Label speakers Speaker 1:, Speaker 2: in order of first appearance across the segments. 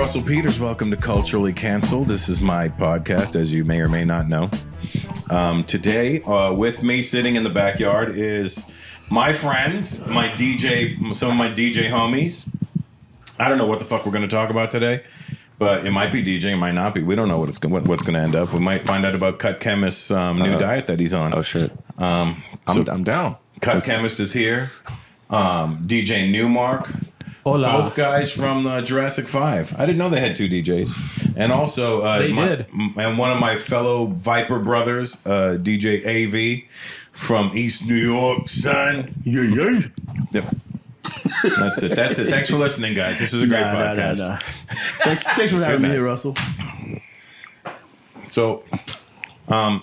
Speaker 1: Russell Peters. Welcome to Culturally Cancelled. This is my podcast, as you may or may not know. Today, with me sitting in the backyard is my friends, some of my DJ homies. I don't know what the fuck we're going to talk about today, but it might be DJ, it might not be. We don't know what's going to end up. We might find out about Cut Chemist's new diet that he's on.
Speaker 2: Oh shit! I'm down.
Speaker 1: Cut Chemist is here. DJ Newmark.
Speaker 3: Hola.
Speaker 1: Both guys from Jurassic 5. I didn't know they had two DJs. And also, and one of my fellow Viper brothers, DJ AV from East New York, son. Yep. That's it. Thanks for listening, guys. This was a great podcast.
Speaker 3: Thanks for having me here, Russell.
Speaker 1: So, hold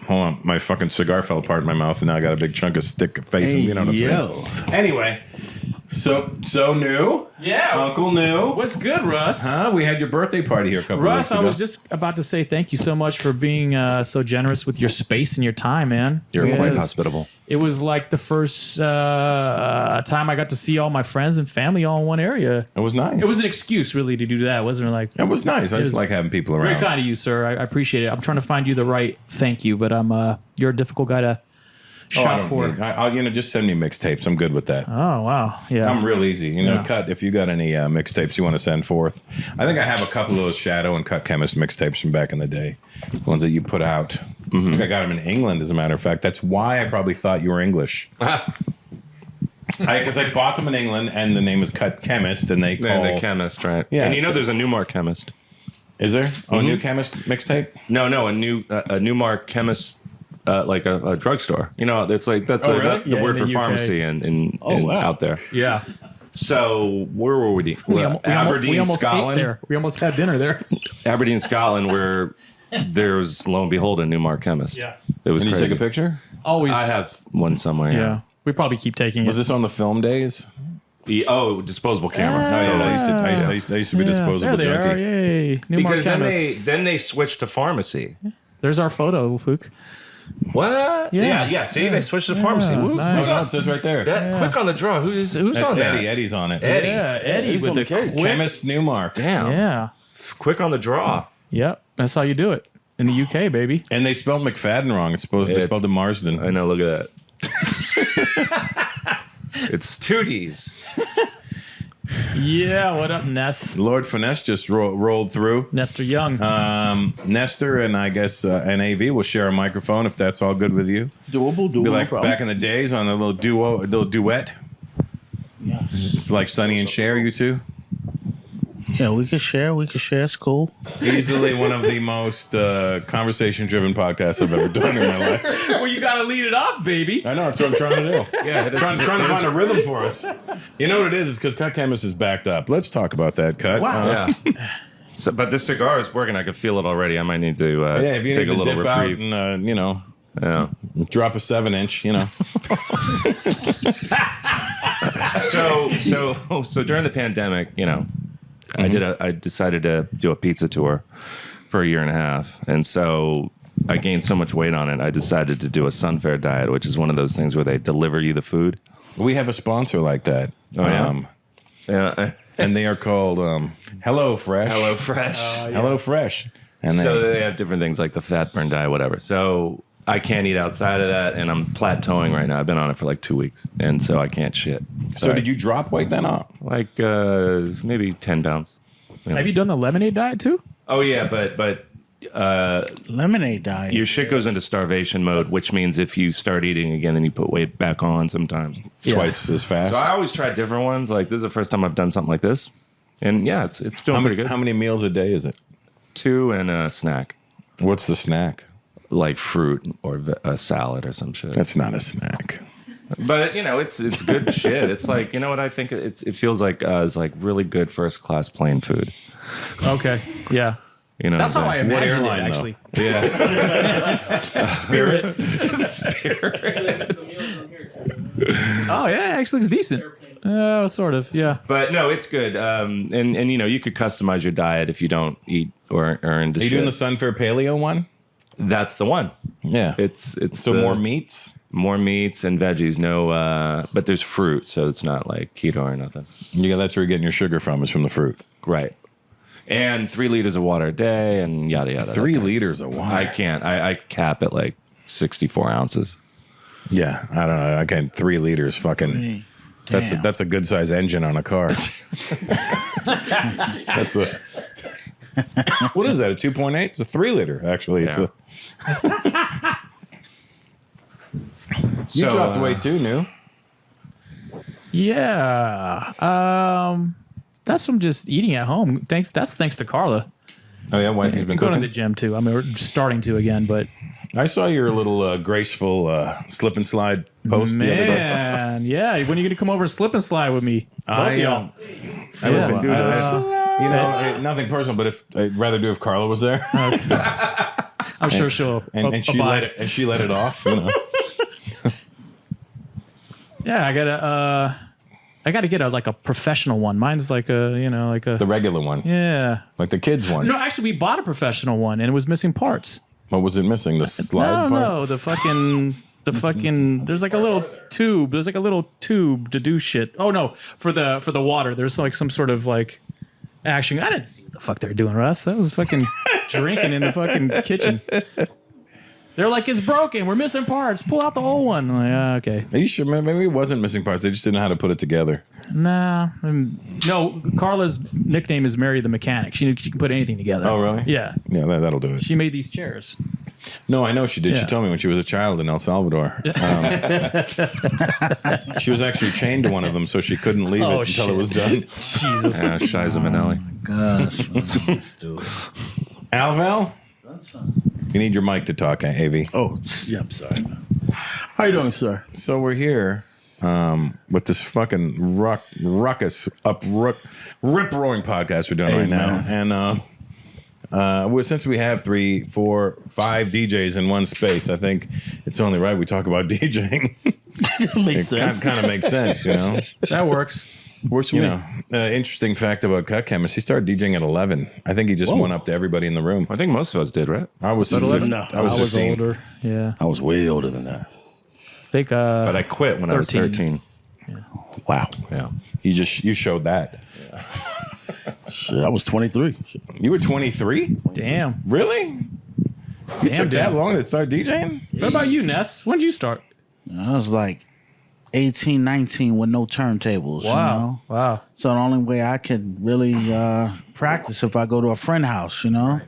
Speaker 1: on. My fucking cigar fell apart in my mouth, and now I got a big chunk of stick facing. You know what I'm saying? Anyway. So new?
Speaker 3: Yeah.
Speaker 1: Uncle New.
Speaker 3: What's good, Russ?
Speaker 1: Huh? We had your birthday party here a couple of weeks ago.
Speaker 3: I was just about to say thank you so much for being so generous with your space and your time, man.
Speaker 2: You're quite hospitable.
Speaker 3: It was like the first time I got to see all my friends and family all in one area.
Speaker 1: It was nice.
Speaker 3: It was an excuse, really, to do that, wasn't it? Like
Speaker 1: it was nice. I just like having people around.
Speaker 3: Very kind of you, sir. I appreciate it. I'm trying to find you the right thank you, but you're a difficult guy to shop for.
Speaker 1: I'll just send me mixtapes. I'm good with that.
Speaker 3: Oh wow, yeah.
Speaker 1: I'm real easy. Cut. If you got any mixtapes you want to send forth, I think I have a couple of those Shadow and Cut Chemist mixtapes from back in the day, the ones that you put out. Mm-hmm. I think I got them in England, as a matter of fact. That's why I probably thought you were English. Because I bought them in England, and the name is Cut Chemist, and they call
Speaker 2: the chemist, right?
Speaker 1: Yeah,
Speaker 2: and there's a Newmark chemist.
Speaker 1: Is there? Oh, a new chemist mixtape?
Speaker 2: No, a Newmark chemist. Like a drugstore, it's like that's
Speaker 1: really?
Speaker 2: the word for
Speaker 3: UK.
Speaker 2: Pharmacy and out there.
Speaker 3: Yeah.
Speaker 2: So where were we? Aberdeen, Scotland.
Speaker 3: Ate there. We almost had dinner there.
Speaker 2: Aberdeen, Scotland, where there's lo and behold a Newmark chemist.
Speaker 3: Yeah.
Speaker 2: It was
Speaker 1: Can you
Speaker 2: crazy.
Speaker 1: take a picture?
Speaker 3: Always.
Speaker 2: I have one somewhere.
Speaker 3: Yeah. We probably keep taking
Speaker 1: Was
Speaker 3: it.
Speaker 1: this on the film days?
Speaker 2: Disposable camera.
Speaker 1: Oh yeah, I used to be disposable
Speaker 3: there they
Speaker 1: junkie.
Speaker 3: are. Yay. Newmark
Speaker 2: Because
Speaker 3: chemists.
Speaker 2: then they switched to pharmacy.
Speaker 3: There's our photo, Luke.
Speaker 2: What? Yeah. See, they switched to pharmacy. Woo.
Speaker 3: Nice.
Speaker 1: Oh, it says right there.
Speaker 2: Quick on the draw. Who's
Speaker 1: That's
Speaker 2: on that?
Speaker 1: Eddie. Eddie's on it.
Speaker 2: Eddie.
Speaker 3: Yeah, Eddie with the quick.
Speaker 1: Chemist Newmark.
Speaker 2: Damn.
Speaker 3: Yeah.
Speaker 2: Quick on the draw.
Speaker 3: Yep. That's how you do it in the UK, baby.
Speaker 1: And they spelled McFadden wrong. They spelled it Marsden.
Speaker 2: I know. Look at that. It's 2 Ds.
Speaker 3: Yeah. What up, Ness?
Speaker 1: Lord Finesse just rolled through.
Speaker 3: Nestor Young.
Speaker 1: Nestor and I guess and AV will share a microphone if that's all good with you.
Speaker 4: Doable,
Speaker 1: Be like
Speaker 4: no problem.
Speaker 1: back in the days on a little duet.
Speaker 4: Yeah.
Speaker 1: It's like Sonny and Cher, you two.
Speaker 4: Yeah, we can share. It's cool.
Speaker 1: Easily one of the most conversation-driven podcasts I've ever done in my life.
Speaker 3: Well, you got to lead it off, baby.
Speaker 1: I know, that's what I'm trying to do.
Speaker 2: Yeah,
Speaker 1: trying to find a rhythm for us. You know what it is? It's because Cut Chemist is backed up. Let's talk about that, Cut.
Speaker 3: Wow.
Speaker 2: Yeah. So, but this cigar is working. I can feel it already. I might need to
Speaker 1: If you
Speaker 2: take
Speaker 1: need
Speaker 2: a
Speaker 1: to
Speaker 2: little
Speaker 1: dip
Speaker 2: reprieve.
Speaker 1: out and,
Speaker 2: Yeah.
Speaker 1: drop a 7-inch,
Speaker 2: So during the pandemic, I decided to do a pizza tour for a year and a half, and so I gained so much weight on it. I decided to do a Sunfare diet, which is one of those things where they deliver you the food.
Speaker 1: We have a sponsor like that.
Speaker 2: Oh, yeah? Yeah.
Speaker 1: And they are called Hello Fresh.
Speaker 2: HelloFresh.
Speaker 1: Hello Fresh. And
Speaker 2: So they have different things like the fat burn diet, whatever. So I can't eat outside of that, and I'm plateauing right now. I've been on it for like 2 weeks, and so I can't shit.
Speaker 1: So did you drop weight then up?
Speaker 2: Like maybe 10 pounds.
Speaker 3: Have you done the lemonade diet too?
Speaker 2: Oh yeah, but
Speaker 4: Lemonade diet.
Speaker 2: your shit goes into starvation mode, which means if you start eating again, then you put weight back on sometimes.
Speaker 1: Twice as fast.
Speaker 2: So I always try different ones. Like this is the first time I've done something like this, and yeah, it's doing pretty good.
Speaker 1: How many meals a day is it?
Speaker 2: 2 and a snack,
Speaker 1: What's the snack?
Speaker 2: like fruit or a salad or some shit.
Speaker 1: That's not a snack.
Speaker 2: But it's good shit. It's like what I think it feels like is like really good first class plane food.
Speaker 3: Okay. Yeah.
Speaker 2: what
Speaker 3: That's how I
Speaker 2: I'm saying?
Speaker 3: imagined it,
Speaker 1: airline, though?
Speaker 3: actually.
Speaker 2: Yeah.
Speaker 3: Spirit.
Speaker 2: Spirit.
Speaker 3: Oh, yeah. Actually looks decent. Sort of. Yeah.
Speaker 2: But no, it's good. And you could customize your diet if you don't eat or into
Speaker 1: Are you
Speaker 2: shit.
Speaker 1: doing the Sunfair Paleo one?
Speaker 2: That's the one.
Speaker 1: Yeah.
Speaker 2: It's
Speaker 1: So more meats?
Speaker 2: more meats and veggies. No, but there's fruit, so it's not like keto or nothing.
Speaker 1: Yeah, that's where you're getting your sugar from, is from the fruit.
Speaker 2: Right. And 3 liters of water a day and yada yada.
Speaker 1: 3 liters of water.
Speaker 2: I can't. I cap at like 64 ounces.
Speaker 1: Yeah, I don't know. I can't. 3 liters, fucking. That's a good size engine on a car. That's a. What is that? A 2.8? It's a 3 liter. Actually, it's
Speaker 2: Yeah.
Speaker 1: You dropped weight too, New.
Speaker 3: Yeah. That's from just eating at home. That's thanks to Carla.
Speaker 1: Oh yeah, wifey's been
Speaker 3: Going to
Speaker 1: cooking.
Speaker 3: the gym too. I mean, we're starting to again, but
Speaker 1: I saw your little graceful slip and slide post the other day.
Speaker 3: man, yeah. When are you gonna come over and slip and slide with me? Both of y'all.
Speaker 1: I would do that. Nothing personal, but I'd rather do if Carla was there.
Speaker 3: I'm sure she'll
Speaker 1: and she
Speaker 3: abide.
Speaker 1: let it off. You know.
Speaker 3: Yeah, I gotta get a professional one. Mine's like
Speaker 1: The regular one,
Speaker 3: yeah.
Speaker 1: like the kids one.
Speaker 3: No, actually, we bought a professional one and it was missing parts.
Speaker 1: What was it missing? The slide part?
Speaker 3: No, the fucking. There's like a little tube. There's like a little tube to do shit. Oh no, for the water. There's like some sort of like action. I didn't see what the fuck they were doing, Russ. I was fucking drinking in the fucking kitchen. They're like, it's broken. We're missing parts. Pull out the whole one. I'm like, okay.
Speaker 1: Are you sure? Maybe it wasn't missing parts. They just didn't know how to put it together.
Speaker 3: Nah. No, Carla's nickname is Mary the Mechanic. She can put anything together.
Speaker 1: Oh, really?
Speaker 3: Yeah.
Speaker 1: Yeah, that'll do it.
Speaker 3: She made these chairs.
Speaker 1: No, I know she did. She
Speaker 3: Yeah.
Speaker 1: told me when she was a child in El Salvador. She was actually chained to one of them, so she couldn't leave it until it was done.
Speaker 3: Jesus.
Speaker 2: Yeah, Shiza Minnelli.
Speaker 4: Gosh, let's do it.
Speaker 1: Alval, you need your mic to talk, AV.
Speaker 5: Oh, yeah, I'm sorry. How you doing, sir?
Speaker 1: So we're here with this fucking ruckus, rip-roaring podcast we're doing right now. And since we have 3, 4, 5 DJs in one space, I think it's only right we talk about DJing.
Speaker 5: Makes
Speaker 1: It
Speaker 5: sense.
Speaker 1: kind of makes sense, you know?
Speaker 3: That works.
Speaker 5: Works for
Speaker 1: You
Speaker 5: me.
Speaker 1: know, interesting fact about Cut Chemist, he started DJing at 11. I think he just went up to everybody in the room.
Speaker 2: I think most of us did, right?
Speaker 1: I was
Speaker 5: 11? No,
Speaker 1: I was
Speaker 3: I was
Speaker 1: 15.
Speaker 3: older. Yeah.
Speaker 5: I was way older than that.
Speaker 3: I think
Speaker 2: But I quit when I was
Speaker 3: 13.
Speaker 2: 13.
Speaker 5: Wow.
Speaker 2: Yeah.
Speaker 1: You showed that.
Speaker 5: Shit, I was 23. Shit.
Speaker 1: You were 23?
Speaker 3: damn.
Speaker 1: Really? You took that
Speaker 3: dude.
Speaker 1: long to start DJing?
Speaker 3: What about you, Ness? When did you start?
Speaker 4: I was like 18, 19 with no turntables, you know?
Speaker 3: Wow.
Speaker 4: So the only way I could really practice if I go to a friend house, you know?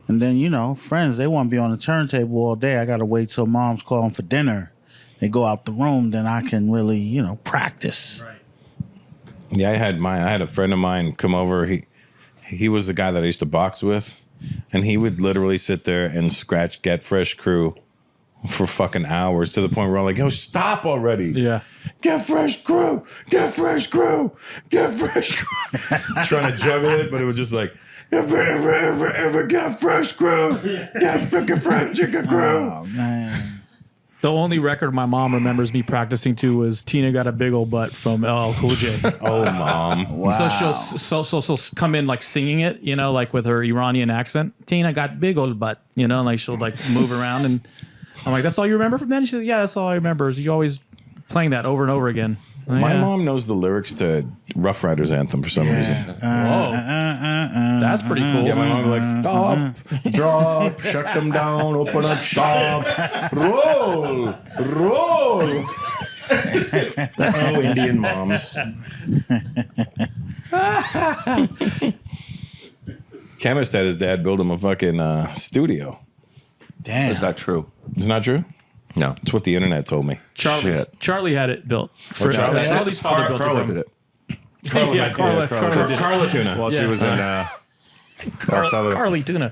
Speaker 4: And then, you know, friends, they want to be on the turntable all day. I got to wait till mom's calling for dinner. They go out the room, then I can really, you know, practice.
Speaker 3: Right.
Speaker 1: Yeah, I had a friend of mine come over. He was the guy that I used to box with, and he would literally sit there and scratch Get Fresh Crew for fucking hours to the point where I'm like, yo, stop already.
Speaker 3: Yeah.
Speaker 1: Get Fresh Crew, Get Fresh Crew, Get Fresh Crew. Trying to juggle it, but it was just like, ever Get Fresh Crew, Get fucking Fresh Chicken Crew.
Speaker 4: Oh, man.
Speaker 3: The only record my mom remembers me practicing to was "Tina Got a Big Ol' Butt" from LL Cool J.
Speaker 1: Oh, mom.
Speaker 4: Wow.
Speaker 3: So she'll come in like singing it, you know, like with her Iranian accent. Tina got big old butt, you know, and like she'll like move around, and I'm like, "That's all you remember from then?" She said, "Yeah, that's all I remember. Is you always playing that over and over again."
Speaker 1: My
Speaker 3: Yeah.
Speaker 1: mom knows the lyrics to Rough Riders Anthem for some reason.
Speaker 3: Whoa, that's pretty cool.
Speaker 1: Yeah, my mom was like, stop, drop, shut them down, open up shop, roll. Oh, Indian moms. Chemist had his dad build him a fucking studio.
Speaker 4: Damn.
Speaker 2: Is that true?
Speaker 1: Isn't that true?
Speaker 2: No.
Speaker 1: It's what the internet told me.
Speaker 3: Charlie had it built. For,
Speaker 1: Charlie had it?
Speaker 3: Charlie's father built
Speaker 2: Carla
Speaker 3: it.
Speaker 2: did it.
Speaker 3: Yeah, Carla did it.
Speaker 1: Carla Tuna.
Speaker 2: While she was in El Salvador.
Speaker 3: Carly Tuna.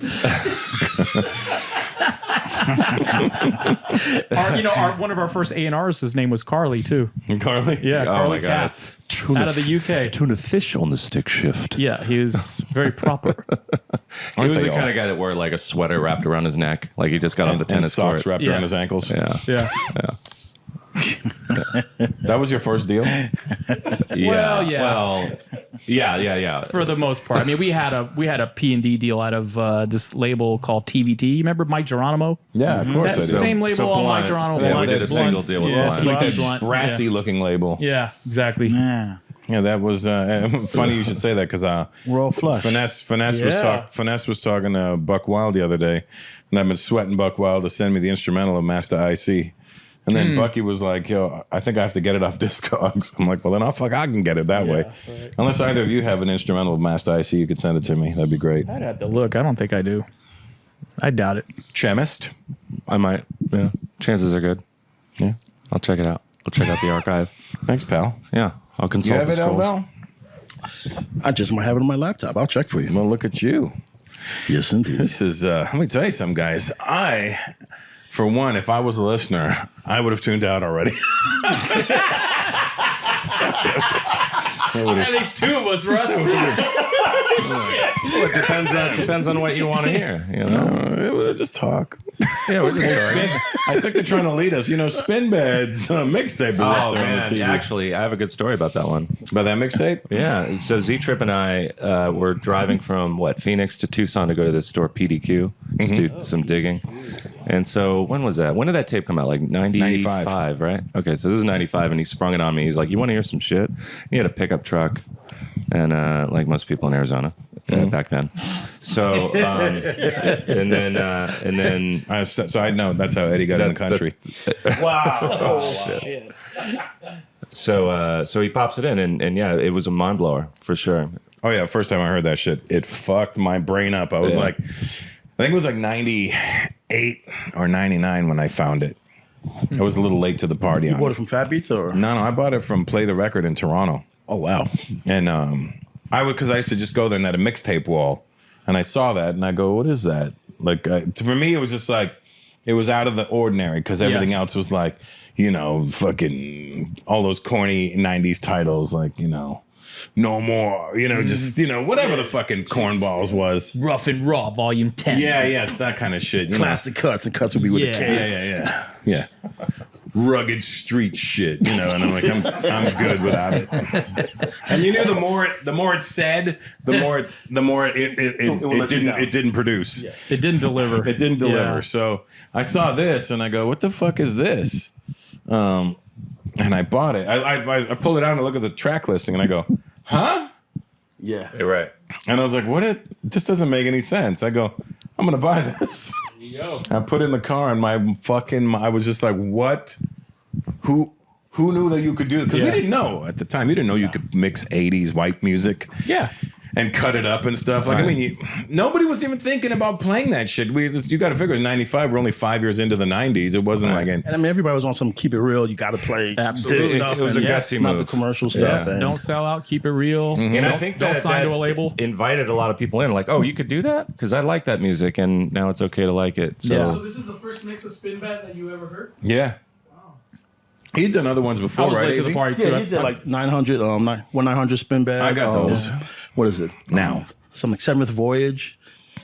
Speaker 3: One of our first A&Rs, his name was Carly too.
Speaker 1: Carly?
Speaker 3: Yeah,
Speaker 2: Oh
Speaker 3: Carly
Speaker 2: my God.
Speaker 3: Cat. Out of the UK.
Speaker 2: Tuna fish on the stick shift.
Speaker 3: Yeah, he was very proper.
Speaker 2: He was
Speaker 1: they
Speaker 2: the kind
Speaker 1: all?
Speaker 2: of guy that wore like a sweater wrapped around his neck. Like he just got off the
Speaker 1: And
Speaker 2: tennis
Speaker 1: socks
Speaker 2: court.
Speaker 1: wrapped
Speaker 3: Yeah.
Speaker 1: around his ankles.
Speaker 2: Yeah.
Speaker 3: Yeah.
Speaker 1: That was your first deal?
Speaker 2: Yeah.
Speaker 3: Well, yeah.
Speaker 2: Well, yeah.
Speaker 3: For the most part. I mean, we had a P&D deal out of this label called TBT. You remember Mike Geronimo?
Speaker 1: Yeah, of course I
Speaker 3: That
Speaker 1: do.
Speaker 3: same label on Mike
Speaker 2: Blunt.
Speaker 3: Geronimo.
Speaker 2: Yeah,
Speaker 3: Blunt,
Speaker 2: we did a
Speaker 3: Blunt.
Speaker 2: single deal with
Speaker 3: Yeah,
Speaker 2: Blunt.
Speaker 1: Like
Speaker 3: TBT
Speaker 1: that
Speaker 3: Blunt.
Speaker 1: brassy looking label.
Speaker 3: Yeah, exactly.
Speaker 4: Yeah.
Speaker 1: Yeah, that was funny. You should say that because
Speaker 4: We're all flush.
Speaker 1: Finesse was talking to Buck Wild the other day, and I've been sweating Buck Wild to send me the instrumental of Master IC. And then Bucky was like, "Yo, I think I have to get it off Discogs." I'm like, "Well, then I can get it that way." Right. Unless either of you have an instrumental of Master IC, you could send it to me. That'd be great.
Speaker 3: I'd have to look. I don't think I do. I doubt it.
Speaker 1: Chemist.
Speaker 2: I might. Yeah, chances are good.
Speaker 1: Yeah,
Speaker 2: I'll check it out. I'll check out the archive.
Speaker 1: thanks, pal.
Speaker 2: Yeah, I'll
Speaker 1: You
Speaker 2: consult
Speaker 1: have
Speaker 2: the
Speaker 1: it,
Speaker 2: scrolls.
Speaker 1: Val?
Speaker 5: I just might have it on my laptop. I'll check for you.
Speaker 1: Well, look at you.
Speaker 5: Yes, indeed.
Speaker 1: This is. Let me tell you something, guys. For one, if I was a listener, I would have tuned out already.
Speaker 3: That makes two of us, Russ.
Speaker 2: Well, it depends on what you want to hear. You know?
Speaker 1: Just talk.
Speaker 2: Yeah, we're just talking.
Speaker 1: I think they're trying to lead us. You know, Spin Bed's mixtape is up
Speaker 2: Oh
Speaker 1: there on the
Speaker 2: man,
Speaker 1: TV.
Speaker 2: actually, I have a good story about that one.
Speaker 1: About that mixtape?
Speaker 2: Yeah, so Z Trip and I were driving from Phoenix to Tucson to go to this store PDQ to do some digging. And so when was that? When did that tape come out? Like 95, right? Okay, so this is 95, and he sprung it on me. He's like, "You want to hear some shit?" He had a pickup truck, and like most people in Arizona back then. So and then
Speaker 1: So I know that's how Eddie got in the country.
Speaker 3: Wow. Oh, shit.
Speaker 2: so he pops it in, and yeah, it was a mind blower for sure.
Speaker 1: Oh yeah, first time I heard that shit, it fucked my brain up. I was like, I think it was like 98 or 99 when I found it. I was a little late to the party.
Speaker 5: You
Speaker 1: on
Speaker 5: bought
Speaker 1: it.
Speaker 5: it from Fat Beats or?
Speaker 1: No, I bought it from Play the Record in Toronto.
Speaker 5: Oh wow.
Speaker 1: And because I used to just go there and had a mixtape wall, and I saw that and I go, what is that? Like for me, it was just like it was out of the ordinary because everything else was like, you know, fucking all those corny '90s titles, like No More, just whatever the fucking cornballs was.
Speaker 3: Rough and Raw, Volume 10.
Speaker 1: Yeah, it's that kind of shit.
Speaker 5: Classic cuts, and cuts would be with a K.
Speaker 1: Yeah. Rugged street shit, and I'm like, I'm good without it. And you knew the more it said, the more it didn't produce.
Speaker 3: Yeah. It didn't deliver.
Speaker 1: It didn't deliver.
Speaker 3: Yeah.
Speaker 1: So I saw this and I go, what the fuck is this? And I bought it. I pulled it out and I look at the track listing and I go, huh?
Speaker 5: Yeah.
Speaker 2: You're right.
Speaker 1: And I was like, this doesn't make any sense. I go, I'm gonna buy this. I put it in the car and I was just like, what? Who knew that you could do it? Because we didn't know at the time. You didn't know you could mix 80s white music.
Speaker 3: Yeah.
Speaker 1: And cut it up and stuff. Like,
Speaker 2: Right.
Speaker 1: Nobody was even thinking about playing that shit. You got to figure it's 95. We're only 5 years into the 90s. It wasn't like
Speaker 5: And I mean, everybody was on some keep it real. You got to play
Speaker 3: Absolutely.
Speaker 5: this stuff.
Speaker 2: It was a
Speaker 5: and
Speaker 2: gutsy
Speaker 5: not
Speaker 2: move.
Speaker 5: the commercial stuff.
Speaker 2: Yeah.
Speaker 5: And
Speaker 3: Don't sell out. Keep it real.
Speaker 2: And I think
Speaker 3: don't sign to a label.
Speaker 2: invited a lot of people in, like, oh, you could do that? Because I like that music, and now it's okay to like it. So
Speaker 3: Yeah.
Speaker 6: So this is the first mix of Spin Bet that you ever heard?
Speaker 1: Yeah. He'd done other ones
Speaker 3: I
Speaker 1: before,
Speaker 3: was
Speaker 1: right?
Speaker 3: late to the
Speaker 1: AV?
Speaker 3: party, too.
Speaker 5: yeah, he did like 900, 900 spin bag.
Speaker 1: I got those.
Speaker 5: What is it?
Speaker 1: Now.
Speaker 5: Some like Seventh Voyage.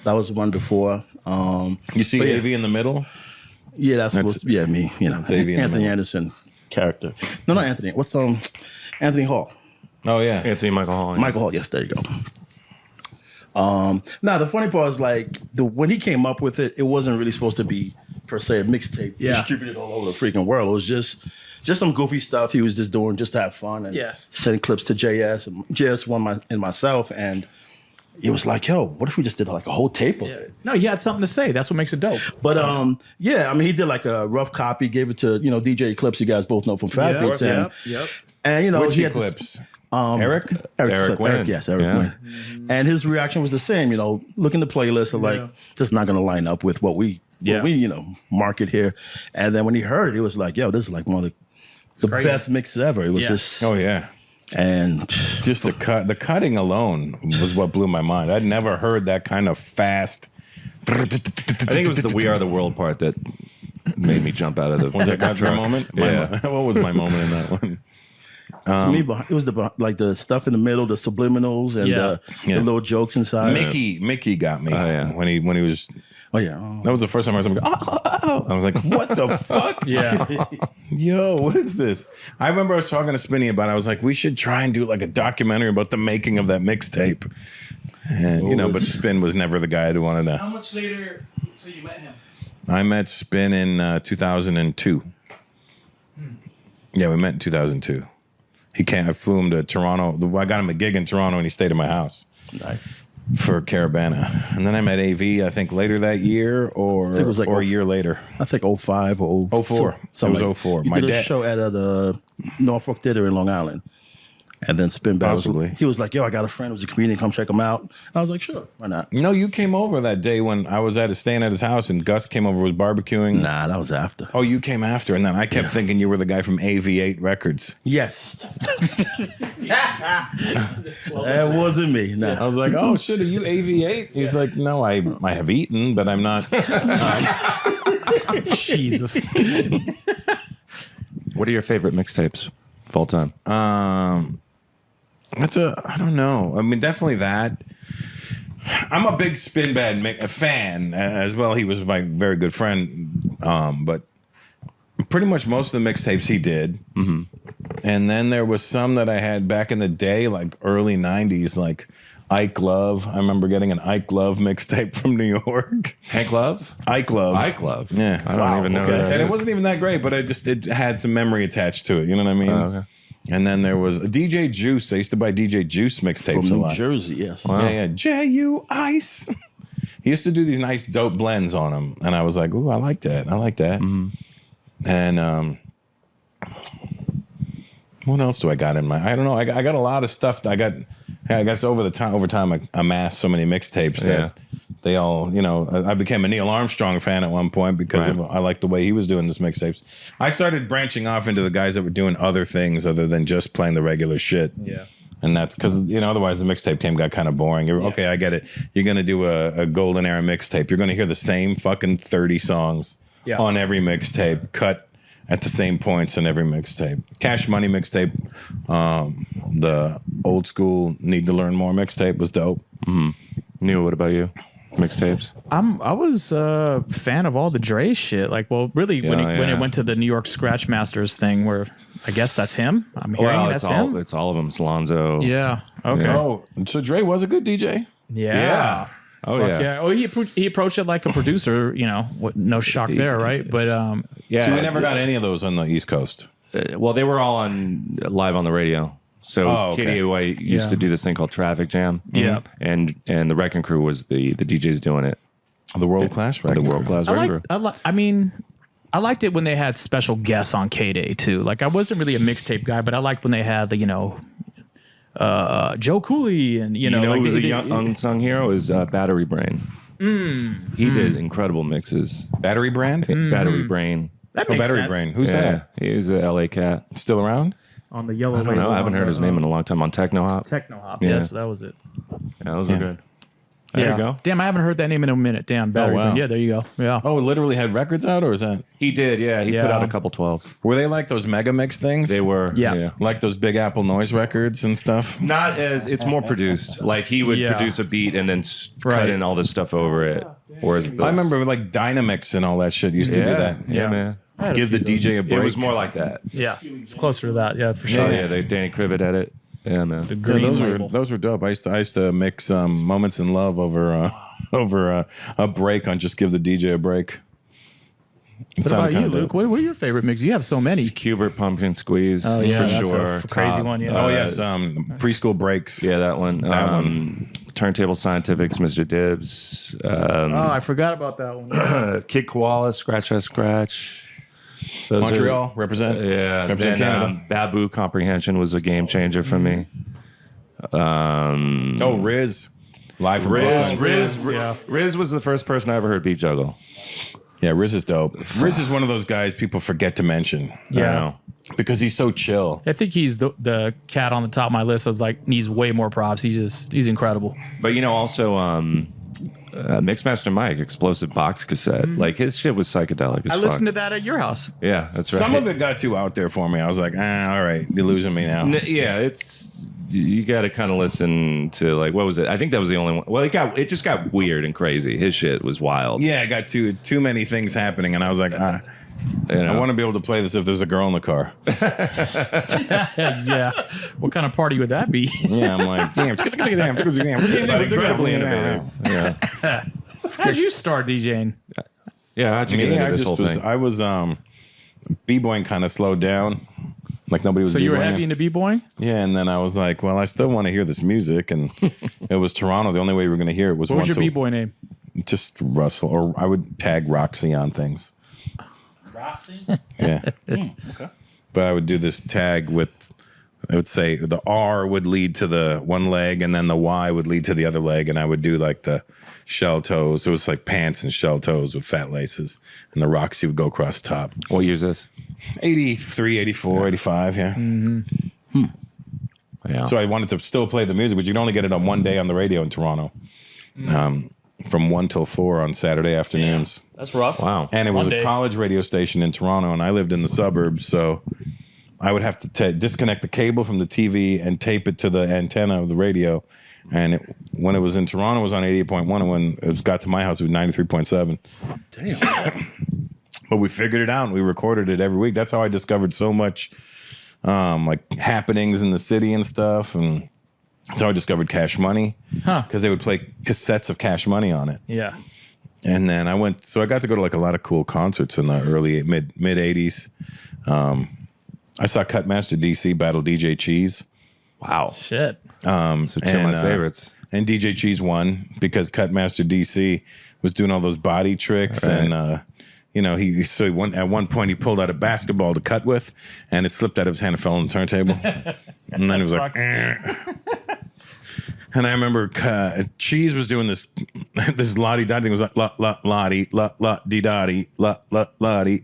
Speaker 5: That was the one before.
Speaker 1: You see
Speaker 5: But yeah.
Speaker 1: AV in the middle?
Speaker 5: Yeah, that's supposed to be me.
Speaker 1: That's AV in the
Speaker 5: Anthony
Speaker 1: middle.
Speaker 5: Anderson character. No, not Anthony. What's Anthony Hall?
Speaker 1: Oh, yeah.
Speaker 2: Anthony Michael Hall. Yeah.
Speaker 5: Michael Hall. Yes, there you go. Now the funny part is like when he came up with it, it wasn't really supposed to be per se a mixtape distributed all over the freaking world. It was just some goofy stuff he was just doing just to have fun and sending clips to JS and myself, and it was like, yo, what if we just did like a whole tape of it?
Speaker 3: No, he had something to say. That's what makes it dope.
Speaker 5: But yeah, I mean, he did like a rough copy, gave it to DJ Eclipse, you guys both know from Fast Beats,
Speaker 3: Yep.
Speaker 5: and
Speaker 1: Which
Speaker 5: he had this-
Speaker 1: Eclipse? Eric?
Speaker 2: Eric Wynn.
Speaker 5: Yes, Eric
Speaker 2: Yeah.
Speaker 5: Wynn. And his reaction was the same, looking at the playlist of like, this is not going to line up with what we market here. And then when he heard it, he was like, yo, this is like one of the best mixes ever. It was just,
Speaker 1: Oh, yeah.
Speaker 5: and
Speaker 1: Just the cutting alone was what blew my mind. I'd never heard that kind of fast.
Speaker 2: I think it was the We Are the World part that made me jump out of the
Speaker 1: Was that your
Speaker 2: truck.
Speaker 1: moment?
Speaker 2: Yeah.
Speaker 1: What was my moment in that one?
Speaker 5: to me, it was the stuff in the middle, the subliminals and the little jokes inside.
Speaker 1: Mickey got me.
Speaker 2: Oh, yeah.
Speaker 1: When he was.
Speaker 5: Oh, yeah.
Speaker 1: That was the first time I heard somebody go, oh. I was like, what the fuck?
Speaker 3: Yeah.
Speaker 1: Yo, what is this? I remember I was talking to Spinny about it. I was like, we should try and do like a documentary about the making of that mixtape. And, but Spin was never the guy who wanted
Speaker 6: How
Speaker 1: to.
Speaker 6: much later till you met him?
Speaker 1: I met Spin in 2002. Yeah, we met in 2002. He can't. I flew him to Toronto. I got him a gig in Toronto, and he stayed at my house.
Speaker 5: Nice.
Speaker 1: For Caravana. And then I met AV, I think later that year or
Speaker 5: it was like
Speaker 1: a year later.
Speaker 5: I think 05 or
Speaker 1: 04.
Speaker 5: Something
Speaker 1: It was 04.
Speaker 5: He
Speaker 1: My
Speaker 5: did a
Speaker 1: dad-
Speaker 5: show at the Norfolk Theater in Long Island. And then Spin Bad
Speaker 1: Possibly.
Speaker 5: he was like, yo, I got a friend who's a comedian, come check him out. I was like, sure, why not?
Speaker 1: No, you came over that day when I was staying at his house and Gus came over, was barbecuing.
Speaker 5: Nah, that was after.
Speaker 1: Oh, you came after, and then I kept thinking you were the guy from AV8 Records.
Speaker 5: Yes. That wasn't me.
Speaker 1: I
Speaker 5: Nah.
Speaker 1: was like, oh shit, are you AV8? He's like, no, I have eaten, but I'm not.
Speaker 3: Jesus.
Speaker 2: What are your favorite mixtapes of all time?
Speaker 1: I don't know. I mean, definitely that. I'm a big Spin Bad fan as well. He was my very good friend, but pretty much most of the mixtapes he did. Mm-hmm. And then there was some that I had back in the day, like early 90s, like Ike Love. I remember getting an Ike Love mixtape from New York.
Speaker 2: Hank Love?
Speaker 1: Ike Love.
Speaker 2: Ike Love.
Speaker 1: Yeah.
Speaker 2: I don't even know who that
Speaker 1: And it
Speaker 2: is.
Speaker 1: wasn't even that great, but it had some memory attached to it. You know what I mean?
Speaker 2: Oh, okay.
Speaker 1: And then there was a DJ Juice. I used to buy DJ Juice mixtapes
Speaker 5: From
Speaker 1: a
Speaker 5: New
Speaker 1: lot.
Speaker 5: Jersey, yes.
Speaker 2: Wow.
Speaker 1: Yeah, yeah. J.U. Ice. He used to do these nice dope blends on them. And I was like, ooh, I like that. I like that. And what else do I got in my? I don't know. I got a lot of stuff. I guess over time I amassed so many mixtapes that they all, I became a Neil Armstrong fan at one point because I liked the way he was doing his mixtapes. I started branching off into the guys that were doing other things other than just playing the regular shit.
Speaker 3: Yeah.
Speaker 1: And that's because, otherwise the mixtape game got kind of boring. Okay, I get it. You're going to do a golden era mixtape. You're going to hear the same fucking 30 songs on every mixtape, cut at the same points in every mixtape. Cash Money mixtape, the old school Need to Learn More mixtape was dope.
Speaker 2: Neil, what about you? Mixtapes?
Speaker 3: I was a fan of all the Dre shit. Like, well, really, when it went to the New York Scratch Masters thing, where I guess that's him. I'm hearing
Speaker 2: Well,
Speaker 3: that's
Speaker 2: it's
Speaker 3: him.
Speaker 2: it's all of them. It's Lonzo.
Speaker 3: Yeah. Okay.
Speaker 2: Yeah.
Speaker 1: Oh, so Dre was a good DJ?
Speaker 3: Yeah.
Speaker 2: Oh,
Speaker 3: Fuck
Speaker 2: yeah.
Speaker 3: Oh, he approached it like a producer. No shock there, right? But
Speaker 2: Yeah.
Speaker 1: So we never got any of those on the East Coast.
Speaker 2: Well, they were all on live on the radio. So KDAY used to do this thing called Traffic Jam.
Speaker 3: Yeah.
Speaker 2: And the Wrecking Crew was the DJs doing it.
Speaker 1: The World Class
Speaker 2: The World Class Wrecking Crew.
Speaker 3: I liked it when they had special guests on K-Day too. Like, I wasn't really a mixtape guy, but I liked when they had the Joe Cooley and
Speaker 2: You know
Speaker 3: like
Speaker 2: who was
Speaker 3: they-
Speaker 2: a young unsung hero is Battery Brain. He did incredible mixes.
Speaker 1: Battery Brand?
Speaker 2: Battery Brain.
Speaker 3: that
Speaker 1: Oh,
Speaker 3: makes
Speaker 1: Battery
Speaker 3: sense.
Speaker 1: Brain. Who's
Speaker 2: Yeah,
Speaker 1: that?
Speaker 2: he's a LA cat.
Speaker 1: Still around?
Speaker 3: On the yellow.
Speaker 2: I don't know. I haven't heard his name in a long time on Techno Hop.
Speaker 3: Techno Hop.
Speaker 2: Yeah.
Speaker 3: Yes, that was it.
Speaker 2: Yeah, those are good. There you go.
Speaker 3: Damn, I haven't heard that name in a minute. Damn, Battery
Speaker 1: wow.
Speaker 3: Brain. Yeah, there you go. Yeah.
Speaker 1: Oh, literally had records out, or is that?
Speaker 2: He did, yeah. He put
Speaker 3: Yeah.
Speaker 2: out a couple 12s.
Speaker 1: Were they like those mega mix things?
Speaker 2: They were.
Speaker 3: Yeah.
Speaker 1: Like those Big Apple Noise records and stuff?
Speaker 2: Not as, it's more produced. Like he would
Speaker 3: Yeah.
Speaker 2: produce a beat and then cut
Speaker 3: Right.
Speaker 2: in all this stuff over it. Whereas
Speaker 1: I remember like Dynamix and all that shit used to do that.
Speaker 2: Yeah, man.
Speaker 3: I had a
Speaker 1: Give the
Speaker 3: few of those.
Speaker 1: DJ a break.
Speaker 2: It was more like that.
Speaker 3: Yeah, it's closer to that. Yeah, for
Speaker 2: Oh,
Speaker 3: sure.
Speaker 2: yeah. Danny Crivet had it. Yeah, man.
Speaker 3: The
Speaker 1: Yeah,
Speaker 3: green label.
Speaker 1: those were dope. I used to mix Moments in Love over a break on Just Give the DJ a Break. It
Speaker 3: What
Speaker 1: sounded
Speaker 3: about you,
Speaker 1: kinda
Speaker 3: Luke?
Speaker 1: dope.
Speaker 3: What are your favorite mixes? You have so many.
Speaker 2: Cubert Pumpkin Squeeze.
Speaker 3: Oh, yeah,
Speaker 2: for
Speaker 3: that's
Speaker 2: sure.
Speaker 3: a crazy
Speaker 2: Top.
Speaker 3: one, yeah.
Speaker 1: Oh yes, Preschool Breaks.
Speaker 2: Yeah, that one.
Speaker 1: That one.
Speaker 2: Turntable Scientifics, Mr. Dibbs.
Speaker 3: I forgot about that one.
Speaker 2: Kid Koala, Scratch I Scratch. Those
Speaker 1: Montreal, represent.
Speaker 2: Yeah,
Speaker 1: Represent
Speaker 2: then
Speaker 1: Canada.
Speaker 2: Babu Comprehension was a game changer for me.
Speaker 1: Oh, Riz. Live from Brooklyn.
Speaker 2: Riz was the first person I ever heard beat juggle.
Speaker 1: Yeah, Riz is dope. Riz is one of those guys people forget to mention
Speaker 3: Yeah.
Speaker 1: because he's so chill.
Speaker 3: I think he's the cat on the top of my list of like needs way more props. He's incredible.
Speaker 2: But also Mixmaster Mike, Explosive Box Cassette. Like his shit was psychedelic as
Speaker 3: I
Speaker 2: fuck.
Speaker 3: listened to that at your house.
Speaker 2: Yeah, that's right.
Speaker 1: Some of it got too out there for me. I was like, all right, you're losing me now.
Speaker 2: Yeah, it's you got to kind of listen to like what was it? I think that was the only one. Well, it just got weird and crazy. His shit was wild.
Speaker 1: Yeah, I got too many things happening, and I was like, I
Speaker 2: You know?
Speaker 1: want to be able to play this if there's a girl in the car.
Speaker 3: Yeah. What kind of party would that be?
Speaker 1: Yeah, I'm like, damn,
Speaker 2: Incredibly innovative. Yeah,
Speaker 3: How'd you start DJing?
Speaker 2: yeah. How'd you get into this whole thing?
Speaker 1: I was b-boying kind of slowed down. Like nobody was.
Speaker 3: So you were
Speaker 1: b-boying
Speaker 3: heavy
Speaker 1: it.
Speaker 3: into b-boying?
Speaker 1: Yeah, and then I was like, well, I still want to hear this music, and it was Toronto. The only way we were going to hear it was
Speaker 3: What was
Speaker 1: once
Speaker 3: your b-boy name?
Speaker 1: just Russell, or I would tag Roxy on things.
Speaker 5: Roxy?
Speaker 1: Yeah.
Speaker 5: Okay.
Speaker 1: But I would do this tag with, I would say the R would lead to the one leg and then the Y would lead to the other leg. And I would do like the shell toes. It was like pants and shell toes with fat laces. And the Roxy would go across the top.
Speaker 2: What year's this?
Speaker 1: 83, 84, 85, yeah.
Speaker 2: Yeah.
Speaker 1: So I wanted to still play the music, but you could only get it on one day on the radio in Toronto. From 1 till 4 on Saturday afternoons.
Speaker 5: That's rough.
Speaker 2: Wow.
Speaker 1: And it was
Speaker 3: One
Speaker 1: a
Speaker 3: day.
Speaker 1: college radio station in Toronto, and I lived in the suburbs, so I would have to disconnect the cable from the TV and tape it to the antenna of the radio. And when it was in Toronto, it was on 88.1, and when it got to my house, it was 93.7.
Speaker 5: Damn.
Speaker 1: But we figured it out, and we recorded it every week. That's how I discovered so much like happenings in the city and stuff, and that's how I discovered Cash Money,
Speaker 3: Huh.
Speaker 1: because they would play cassettes of Cash Money on it.
Speaker 3: Yeah.
Speaker 1: And then I got to go to like a lot of cool concerts in the early mid 80s. I saw Cutmaster DC battle DJ Cheese.
Speaker 2: Wow.
Speaker 3: Shit.
Speaker 2: So two of my favorites.
Speaker 1: And DJ Cheese won because Cutmaster DC was doing all those body tricks.
Speaker 2: Right.
Speaker 1: And, at one point he pulled out a basketball to cut with, and it slipped out of his hand and fell on the turntable. And then he was like, And I remember Cheese was doing this lottie dottie thing. It was like lottie dee dottie lottie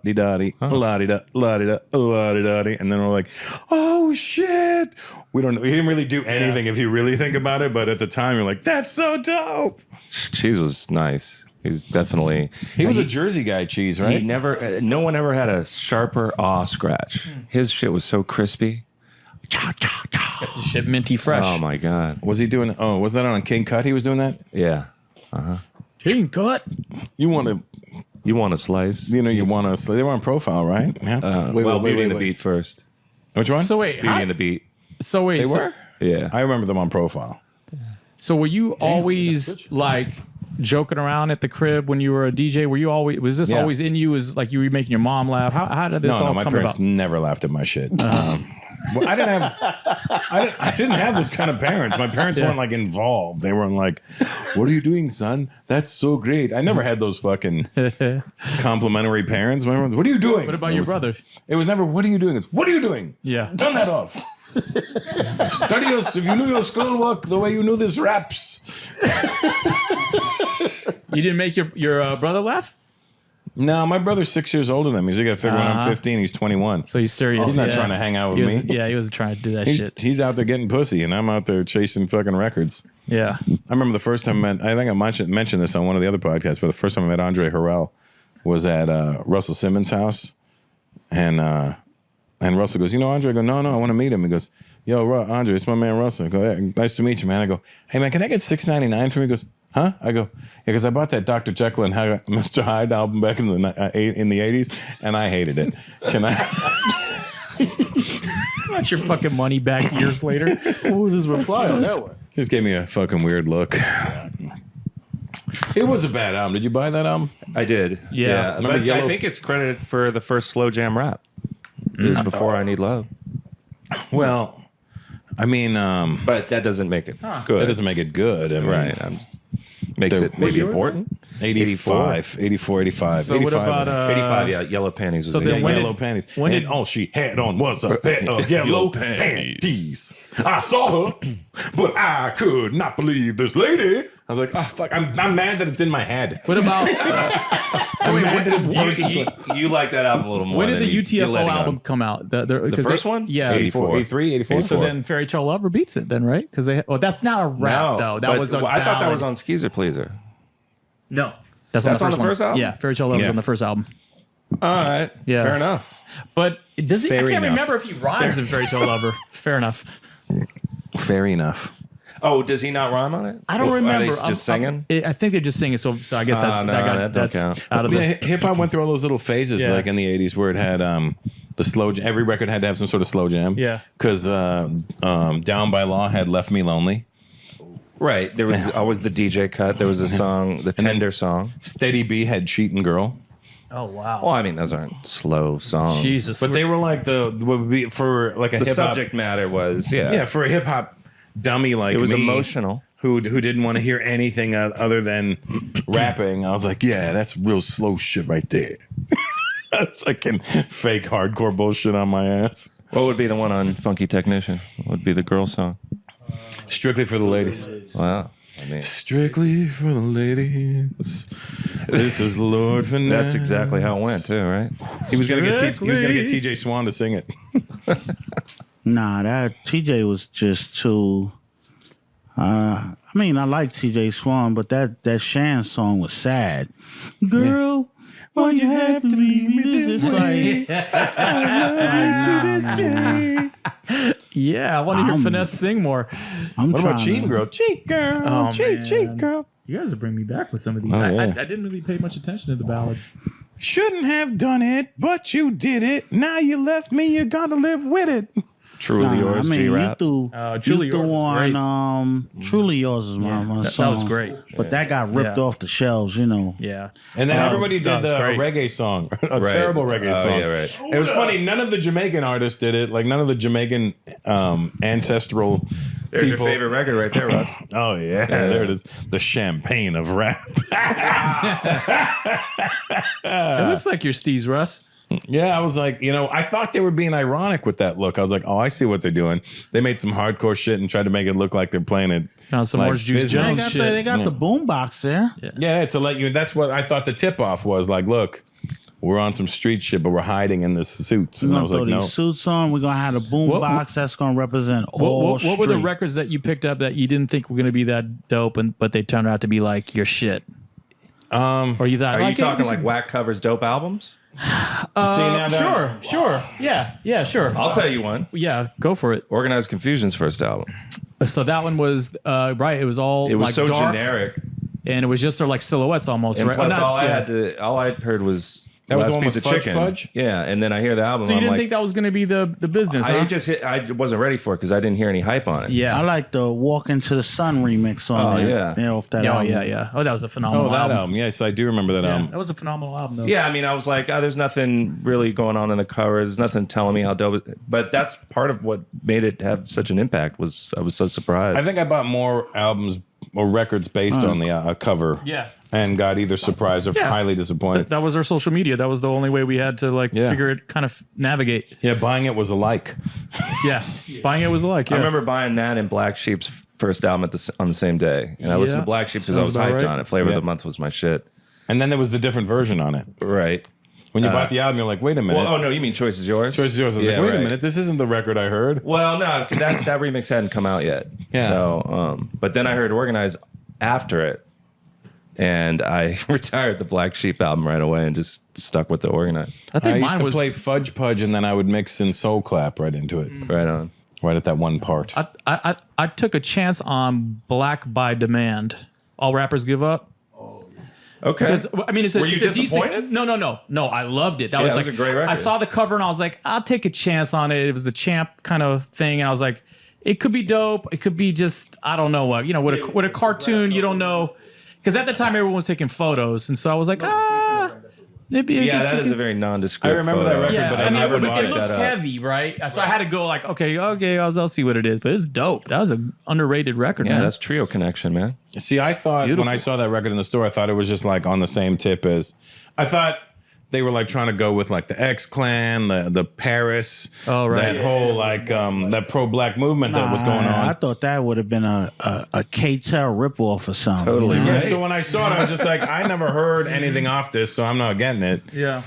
Speaker 1: dee dottie lottie dottie, and then we're like, oh shit! We didn't really do anything if you really think about it, but at the time you're like, that's so dope.
Speaker 2: Cheese was nice. He's definitely.
Speaker 1: He was a Jersey guy, Cheese, right?
Speaker 2: He never. No one ever had a sharper awe scratch. His shit was so crispy.
Speaker 3: Got the shit minty fresh.
Speaker 2: Oh my god.
Speaker 1: Was he doing? Oh, was that on King Cut? He was doing that.
Speaker 2: Yeah.
Speaker 3: King cut.
Speaker 1: You want to,
Speaker 2: You want a slice?
Speaker 1: you want to. They were on Profile, right? Yeah.
Speaker 2: Beauty and the Beat first.
Speaker 1: Which one?
Speaker 3: So wait,
Speaker 2: Beauty and the Beat.
Speaker 3: so wait,
Speaker 1: They
Speaker 3: so,
Speaker 1: were.
Speaker 2: Yeah.
Speaker 1: I remember them on Profile.
Speaker 3: so were you always like joking around at the crib when you were a DJ? Were you always? Was this
Speaker 1: Yeah.
Speaker 3: always in you? Is like you were making your mom laugh? How did this
Speaker 1: No,
Speaker 3: all
Speaker 1: my
Speaker 3: come
Speaker 1: parents
Speaker 3: about?
Speaker 1: never laughed at my shit. Well, I didn't have those kind of parents. My parents weren't like involved. They weren't like, "What are you doing, son? That's so great." I never had those fucking complimentary parents. What are you doing?
Speaker 3: What about your brother?
Speaker 1: It was never, "What are you doing?" It's, "What are you doing?"
Speaker 3: Yeah.
Speaker 1: Turn that off. Study if you knew your schoolwork the way you knew this raps.
Speaker 3: You didn't make your brother laugh?
Speaker 1: No, my brother's 6 years older than me. So you got to figure when I'm 15, he's 21.
Speaker 3: So he's serious.
Speaker 1: He's not
Speaker 3: yeah.
Speaker 1: trying to hang out
Speaker 3: He
Speaker 1: with
Speaker 3: was-
Speaker 1: me.
Speaker 3: Yeah, he wasn't trying to do that shit.
Speaker 1: He's out there getting pussy, and I'm out there chasing fucking records.
Speaker 3: Yeah.
Speaker 1: I remember the first time I think I mentioned this on one of the other podcasts, but the first time I met Andre Harrell was at Russell Simmons' house, and Russell goes, "You know Andre?" I go, "No, I want to meet him." He goes, "Yo, Andre, it's my man Russell." I go, "Hey, nice to meet you, man." I go, "Hey, man, can I get $6.99 from you?" He goes, "Huh?" I go, "Yeah, because I bought that Dr. Jekyll and Mr. Hyde album back in the 80s, and I hated it. Can I?"
Speaker 3: Got your fucking money back years later.
Speaker 5: What was his reply on that one?
Speaker 1: Just gave me a fucking weird look. It was a bad album. Did you buy that album?
Speaker 2: I did.
Speaker 3: Yeah.
Speaker 2: But
Speaker 1: Yellow-
Speaker 2: I think it's credited for the first slow jam rap. It was before I Need Love.
Speaker 1: Well, I mean,
Speaker 2: But that doesn't make it good.
Speaker 1: that doesn't make it good. I mean,
Speaker 2: right. Makes it maybe
Speaker 3: year was
Speaker 2: important.
Speaker 1: 85, 84, 85.
Speaker 3: So what
Speaker 1: 85.
Speaker 3: about
Speaker 2: 85, yeah. Yellow Panties was
Speaker 3: so then
Speaker 2: 85.
Speaker 3: when
Speaker 1: yellow
Speaker 3: did-
Speaker 1: panties.
Speaker 3: when
Speaker 1: And
Speaker 3: did-
Speaker 1: all she had on was a pair of yellow panties. I saw her, but I could not believe this lady. I was like, oh, fuck. I'm mad that it's in my head.
Speaker 3: What about
Speaker 1: I'm mad that it's burnt into
Speaker 2: You like that album a little more.
Speaker 3: when did
Speaker 2: than
Speaker 3: the
Speaker 2: you're
Speaker 3: UTFO
Speaker 2: letting
Speaker 3: album
Speaker 2: on.
Speaker 3: come out? The
Speaker 2: first one?
Speaker 3: Yeah.
Speaker 2: 84.
Speaker 1: 83, 84.
Speaker 3: So then Fairy Tale Lover beats it then, right? Because that's not a rap
Speaker 2: No,
Speaker 3: though. That
Speaker 2: but
Speaker 3: was a
Speaker 2: I thought that
Speaker 3: ballad.
Speaker 2: was on Skeezer Pleaser.
Speaker 3: No.
Speaker 2: That's
Speaker 3: on
Speaker 2: on the
Speaker 3: one.
Speaker 2: first album?
Speaker 3: Yeah, Fairy Tale Lover was
Speaker 1: Yeah.
Speaker 3: on the first album.
Speaker 2: All right.
Speaker 3: Yeah.
Speaker 2: Fair enough.
Speaker 3: But does he? I
Speaker 1: Fair
Speaker 3: can't
Speaker 1: enough.
Speaker 3: remember if he rhymes in Fairy Tale Lover. Fair enough.
Speaker 1: Fair enough.
Speaker 2: Oh, does he not rhyme on it?
Speaker 3: I don't
Speaker 2: Or
Speaker 3: remember.
Speaker 2: Are they just singing?
Speaker 3: I think they're just singing. So I guess that's
Speaker 2: no, that don't
Speaker 3: that's
Speaker 2: count.
Speaker 3: out of the.
Speaker 1: Yeah, hip hop went through all those little phases,
Speaker 3: Yeah.
Speaker 1: like in the 80s, where it had the slow. Every record had to have some sort of slow jam.
Speaker 3: Yeah.
Speaker 1: Because Down by Law had Left Me Lonely.
Speaker 2: Right. There was always the DJ cut. There was a song, the Tender song.
Speaker 1: Steady B had Cheatin' Girl.
Speaker 3: Oh wow.
Speaker 2: Well, I mean, those aren't slow songs.
Speaker 3: Jesus.
Speaker 1: But they were like what would be for like a
Speaker 2: The
Speaker 1: hip hop.
Speaker 2: subject matter was,
Speaker 1: Yeah, for a hip hop dummy like
Speaker 2: it was
Speaker 1: me,
Speaker 2: emotional.
Speaker 1: who didn't want to hear anything other than rapping. I was like, yeah, that's real slow shit right there. That's fucking fake hardcore bullshit on my ass.
Speaker 2: What would be the one on Funky Technician? What would be the girl song?
Speaker 1: Strictly for the ladies.
Speaker 2: Wow. I mean,
Speaker 1: Strictly for the ladies. This is Lord Finesse.
Speaker 2: that's exactly how it went too, right?
Speaker 1: He was gonna get TJ Swan to sing it.
Speaker 4: Nah, that TJ was just too. I mean, I like TJ Swan, but that Shan song was sad. Girl, why'd you have to leave me this way?
Speaker 1: To this day.
Speaker 3: Yeah, I want to hear Finesse sing more.
Speaker 4: I'm
Speaker 1: What about
Speaker 4: trying
Speaker 1: Cheat
Speaker 4: to-
Speaker 1: Girl? Cheat Girl.
Speaker 3: Oh,
Speaker 1: cheat
Speaker 3: man.
Speaker 1: Girl.
Speaker 3: You guys are bringing me back with some of these.
Speaker 1: Oh, yeah.
Speaker 3: I didn't really pay much attention to the ballads.
Speaker 1: Shouldn't have done it, but you did it. Now you left me, you gotta live with it.
Speaker 2: Truly
Speaker 4: Nah,
Speaker 2: Yours,
Speaker 4: I mean, you
Speaker 2: G-Rap.
Speaker 4: threw,
Speaker 3: Truly
Speaker 4: you threw
Speaker 3: Yours was
Speaker 4: on Truly Yours is my
Speaker 3: that
Speaker 4: song.
Speaker 3: was great.
Speaker 4: But that got ripped
Speaker 3: Yeah.
Speaker 4: off the shelves, you know.
Speaker 3: Yeah.
Speaker 1: And then
Speaker 3: That was-
Speaker 1: everybody
Speaker 3: that
Speaker 1: did
Speaker 3: was
Speaker 1: the
Speaker 3: great.
Speaker 1: reggae song, a
Speaker 2: Right.
Speaker 1: terrible reggae
Speaker 2: Oh,
Speaker 1: song.
Speaker 2: yeah, right.
Speaker 1: It was funny. None of the Jamaican artists did it. Like none of the Jamaican ancestral
Speaker 2: There's
Speaker 1: people.
Speaker 2: your favorite record right there, Russ.
Speaker 1: Oh yeah, there it is. The champagne of rap.
Speaker 3: It looks like your Steez, Russ.
Speaker 1: Yeah, I was like, I thought they were being ironic with that look. I was like, oh, I see what they're doing. They made some hardcore shit and tried to make it look like they're playing it.
Speaker 3: Found some
Speaker 1: like
Speaker 3: Orange Juice
Speaker 1: business.
Speaker 3: Jones
Speaker 4: They got,
Speaker 3: shit.
Speaker 4: they got the boom box there.
Speaker 1: Yeah, to let you. That's what I thought the tip off was. Like, look, we're on some street shit, but we're hiding in the suits. And
Speaker 4: We're
Speaker 1: I
Speaker 4: gonna
Speaker 1: was
Speaker 4: throw
Speaker 1: like,
Speaker 4: these
Speaker 1: no.
Speaker 4: suits on. We're gonna have a boom
Speaker 3: What-
Speaker 4: box that's gonna represent all
Speaker 3: What were the
Speaker 4: street.
Speaker 3: records that you picked up that you didn't think were going to be that dope, but they turned out to be like your shit? Or you thought?
Speaker 2: Are you
Speaker 3: like,
Speaker 2: talking
Speaker 3: this
Speaker 2: like
Speaker 3: is-
Speaker 2: whack covers dope albums?
Speaker 3: Sure. Yeah, sure.
Speaker 2: I'll tell you one.
Speaker 3: Yeah, go for it.
Speaker 2: Organized Confusion's first album.
Speaker 3: So that one was right. It was all
Speaker 2: It was
Speaker 3: like
Speaker 2: so
Speaker 3: dark,
Speaker 2: generic.
Speaker 3: and it was just their like silhouettes almost.
Speaker 2: And
Speaker 3: right?
Speaker 2: plus,
Speaker 3: Not-
Speaker 2: all I heard was
Speaker 1: That was
Speaker 2: Last
Speaker 1: the one
Speaker 2: Piece
Speaker 1: with
Speaker 2: of
Speaker 1: Fudge
Speaker 2: Chicken.
Speaker 1: Pudge?
Speaker 2: Yeah, and then I hear the album.
Speaker 3: So you
Speaker 2: I'm
Speaker 3: didn't
Speaker 2: like,
Speaker 3: think that was going to be the business?
Speaker 2: I
Speaker 3: huh?
Speaker 2: I wasn't ready for it because I didn't hear any hype on it.
Speaker 3: Yeah.
Speaker 4: I like the Walk Into the Sun remix on
Speaker 2: Oh,
Speaker 4: there.
Speaker 2: yeah.
Speaker 4: Off that
Speaker 3: Oh
Speaker 4: album.
Speaker 3: yeah. Oh, that was a phenomenal
Speaker 1: Oh, that
Speaker 3: album.
Speaker 1: album. Yes, I do remember that
Speaker 3: Yeah,
Speaker 1: album.
Speaker 3: that was a phenomenal album, though.
Speaker 2: Yeah, I mean, I was like, there's nothing really going on in the cover. There's nothing telling me how dope it. But that's part of what made it have such an impact. Was I was so surprised.
Speaker 1: I think I bought more albums or records based on the cover.
Speaker 3: Yeah.
Speaker 1: And got either surprised or
Speaker 3: Yeah.
Speaker 1: highly disappointed.
Speaker 3: That was our social media. That was the only way we had to
Speaker 1: Yeah.
Speaker 3: figure it, kind of navigate.
Speaker 1: Yeah, buying it was a like.
Speaker 3: Yeah, buying it was like. Yeah.
Speaker 2: I remember buying that and Black Sheep's first album on the same day, and I listened
Speaker 3: Yeah.
Speaker 2: to Black Sheep because I
Speaker 3: Sounds
Speaker 2: was
Speaker 3: about
Speaker 2: hyped
Speaker 3: right.
Speaker 2: on it. Flavor
Speaker 1: Yeah.
Speaker 2: of the Month was my shit.
Speaker 1: And then there was the different version on it.
Speaker 2: Right.
Speaker 1: When you bought the album, you're like, wait a minute.
Speaker 2: Well, oh no, you mean Choice is Yours?
Speaker 1: Choice is yours. I was
Speaker 2: Yeah,
Speaker 1: like, wait
Speaker 2: right.
Speaker 1: a minute, this isn't the record I heard.
Speaker 2: Well, no, 'cause that remix hadn't come out yet.
Speaker 1: Yeah.
Speaker 2: So, but then I heard Organized after it, and I retired the Black Sheep album right away and just stuck with the Organized.
Speaker 3: I think
Speaker 1: I used
Speaker 3: mine
Speaker 1: to
Speaker 3: was.
Speaker 1: play Fudge Pudge, and then I would mix in Soul Clap right into it,
Speaker 2: Right on.
Speaker 1: right at that one part.
Speaker 3: I took a chance on Black by Demand. All rappers give up.
Speaker 2: Okay.
Speaker 3: Because I mean, it's a,
Speaker 2: Were you
Speaker 3: it's a
Speaker 2: disappointed?
Speaker 3: decent. No. I loved it. That
Speaker 2: Yeah,
Speaker 3: was
Speaker 2: it
Speaker 3: like
Speaker 2: was a great record.
Speaker 3: I saw the cover and I was like, I'll take a chance on it. It was the Champ kind of thing, and I was like, it could be dope. It could be just I don't know what. With a cartoon, you don't know. Because at the time, everyone was taking photos, and so I was like, maybe.
Speaker 2: Yeah, that is a very nondescript.
Speaker 1: I remember that
Speaker 2: photo.
Speaker 1: record, but I never bought
Speaker 3: it
Speaker 1: it.
Speaker 3: looked heavy, right? So I had to go like, okay, I'll see what it is. But it's dope. That was an underrated record,
Speaker 2: Yeah,
Speaker 3: man.
Speaker 2: that's Trio Connection, man.
Speaker 1: See, I thought
Speaker 3: Beautiful.
Speaker 1: when I saw that record in the store, I thought it was just like on the same tip as. I thought they were like trying to go with like the X Clan, the Paris,
Speaker 3: Oh, right.
Speaker 1: that whole like that pro black movement that was going
Speaker 4: I
Speaker 1: on.
Speaker 4: thought that would have been a K-Tel ripoff or something.
Speaker 2: Totally,
Speaker 4: you know?
Speaker 1: Yeah,
Speaker 2: right.
Speaker 1: so when I saw it, I was just like, I never heard anything off this, so I'm not getting it.
Speaker 3: yeah.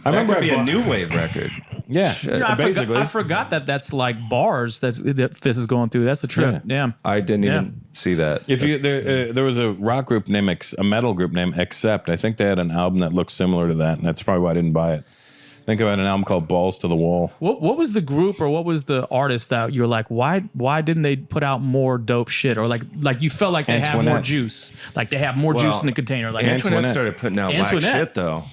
Speaker 1: I
Speaker 2: That
Speaker 1: remember
Speaker 2: could be
Speaker 1: I
Speaker 2: a
Speaker 1: bought-
Speaker 2: new wave record.
Speaker 1: Yeah, basically.
Speaker 3: I forgot that that's like bars that Fizz is going through. That's a trip. Yeah.
Speaker 2: I didn't even see that.
Speaker 1: If you there was a rock group named a metal group named Accept. I think they had an album that looked similar to that, and that's probably why I didn't buy it. I think I had an album called Balls to the Wall.
Speaker 3: What was the group or what was the artist that you're like, why didn't they put out more dope shit? Or like you felt like they had more
Speaker 1: Antoinette.
Speaker 3: juice. Like they have more juice in the container. Like
Speaker 2: Antoinette started putting out black
Speaker 3: Antoinette.
Speaker 2: shit though.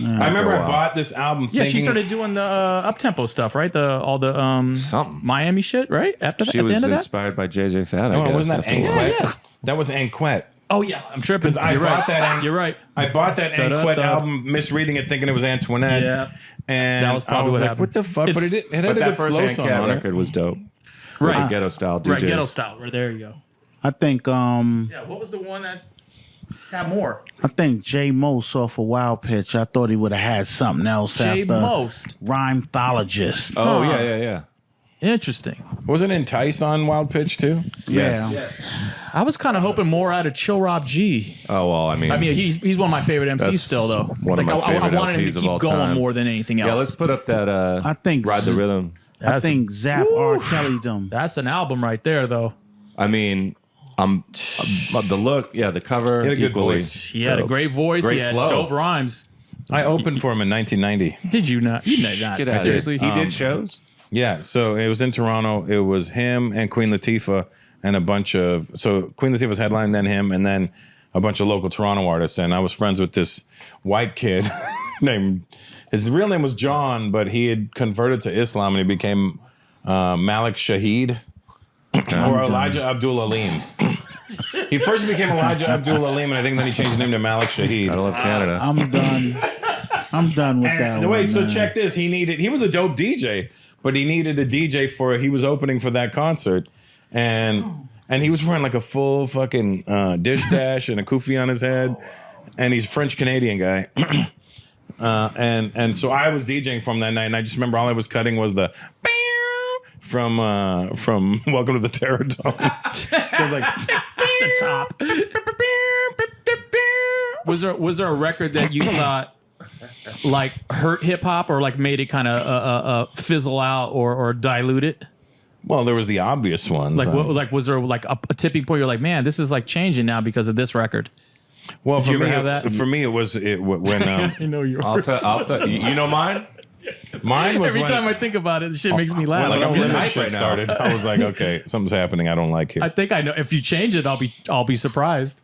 Speaker 1: I remember
Speaker 2: a
Speaker 1: I
Speaker 2: while.
Speaker 1: bought this album
Speaker 3: Yeah,
Speaker 1: thinking
Speaker 3: she started doing the up-tempo stuff, right? All the
Speaker 2: Something.
Speaker 3: Miami shit, right? After that,
Speaker 2: She
Speaker 3: at the
Speaker 2: was
Speaker 3: end of that?
Speaker 2: inspired by JJ Fad. I
Speaker 1: Oh,
Speaker 2: guess,
Speaker 1: wasn't that
Speaker 2: after a while.
Speaker 1: Anquette?
Speaker 3: Yeah.
Speaker 1: That was Anquette.
Speaker 3: Oh yeah, I'm tripping.
Speaker 1: Because I
Speaker 3: You're right.
Speaker 1: bought that.
Speaker 3: You're right.
Speaker 1: I bought that Anquette
Speaker 3: Da-da-da.
Speaker 1: album, misreading it, thinking it was Antoinette.
Speaker 3: Yeah.
Speaker 1: And
Speaker 3: That was probably
Speaker 1: I was
Speaker 3: what
Speaker 1: like,
Speaker 3: happened.
Speaker 1: what the fuck? But it had
Speaker 2: But
Speaker 1: a
Speaker 2: that
Speaker 1: good
Speaker 2: first
Speaker 1: slow
Speaker 2: Ant
Speaker 1: song
Speaker 2: Cat
Speaker 1: on it.
Speaker 2: record was dope.
Speaker 3: Right.
Speaker 2: With ghetto style DJs.
Speaker 3: Right, ghetto style. Right there you go.
Speaker 4: I think
Speaker 3: Yeah. What was the one that had more?
Speaker 4: J Most off a Wild Pitch. I thought he would have had something else
Speaker 3: J
Speaker 4: after
Speaker 3: Most.
Speaker 4: Rhymethologist.
Speaker 2: Oh,
Speaker 3: Huh.
Speaker 2: yeah.
Speaker 3: Interesting.
Speaker 1: Wasn't Entice on Wild Pitch too?
Speaker 2: Yes.
Speaker 4: Yeah.
Speaker 3: I was kind of hoping more out of Chill Rob G.
Speaker 2: Oh, well, I mean,
Speaker 3: He's one of my favorite MCs
Speaker 2: That's
Speaker 3: still though.
Speaker 2: one of my favorite
Speaker 3: I wanted him
Speaker 2: LPs
Speaker 3: to
Speaker 2: of
Speaker 3: keep
Speaker 2: all
Speaker 3: going
Speaker 2: time.
Speaker 3: more than anything else.
Speaker 2: yeah, let's put up that
Speaker 4: I think
Speaker 2: Ride the Rhythm.
Speaker 4: I think Zap R. Kelly them.
Speaker 3: That's an album right there though.
Speaker 2: I mean, the look, the cover.
Speaker 1: He had a good
Speaker 2: equally
Speaker 1: voice.
Speaker 3: He had a
Speaker 2: dope.
Speaker 3: great voice.
Speaker 2: Great
Speaker 3: He had
Speaker 2: flow.
Speaker 3: dope rhymes.
Speaker 1: I opened for him in 1990.
Speaker 3: Did you not? You know not.
Speaker 2: Get out of
Speaker 3: Seriously,
Speaker 2: here. He did shows?
Speaker 1: Yeah, so it was in Toronto. It was him and Queen Latifah and a bunch of... So Queen Latifah's headline, then him, and then a bunch of local Toronto artists. And I was friends with this white kid named... His real name was John, but he had converted to Islam and he became Malik Shahid or Elijah Abdul Alim. He first became Elijah Abdul Alim, and I think then he changed his name to Malik Shahid.
Speaker 2: I love Canada.
Speaker 4: I'm done with that.
Speaker 1: Wait,
Speaker 4: one,
Speaker 1: so
Speaker 4: man.
Speaker 1: check this. He was a dope DJ, but he needed a DJ he was opening for that concert. And he was wearing like a full fucking dish dash and a kufi on his head. And he's a French Canadian guy. And so I was DJing from that night, and I just remember all I was cutting was the from Welcome to the Terror Dome. So it was like
Speaker 3: the top. Was there a record that you thought like hurt hip hop or like made it kind of fizzle out or dilute it?
Speaker 1: well, there was the obvious ones.
Speaker 3: Like was there like a tipping point? You're like, man, this is like changing now because of this record.
Speaker 1: well, for
Speaker 3: you ever
Speaker 1: me,
Speaker 3: have that?
Speaker 1: for me, it was when
Speaker 3: I know you.
Speaker 2: I'll tell you know mine?
Speaker 1: mine was
Speaker 3: Every
Speaker 1: when,
Speaker 3: time I think about it, the shit makes me laugh.
Speaker 1: when like
Speaker 3: I
Speaker 1: a
Speaker 3: don't
Speaker 1: limit
Speaker 2: hype
Speaker 1: shit
Speaker 2: right now.
Speaker 1: started. I was like, okay, something's happening. I don't like it.
Speaker 3: I think I know. If you change it, I'll be surprised.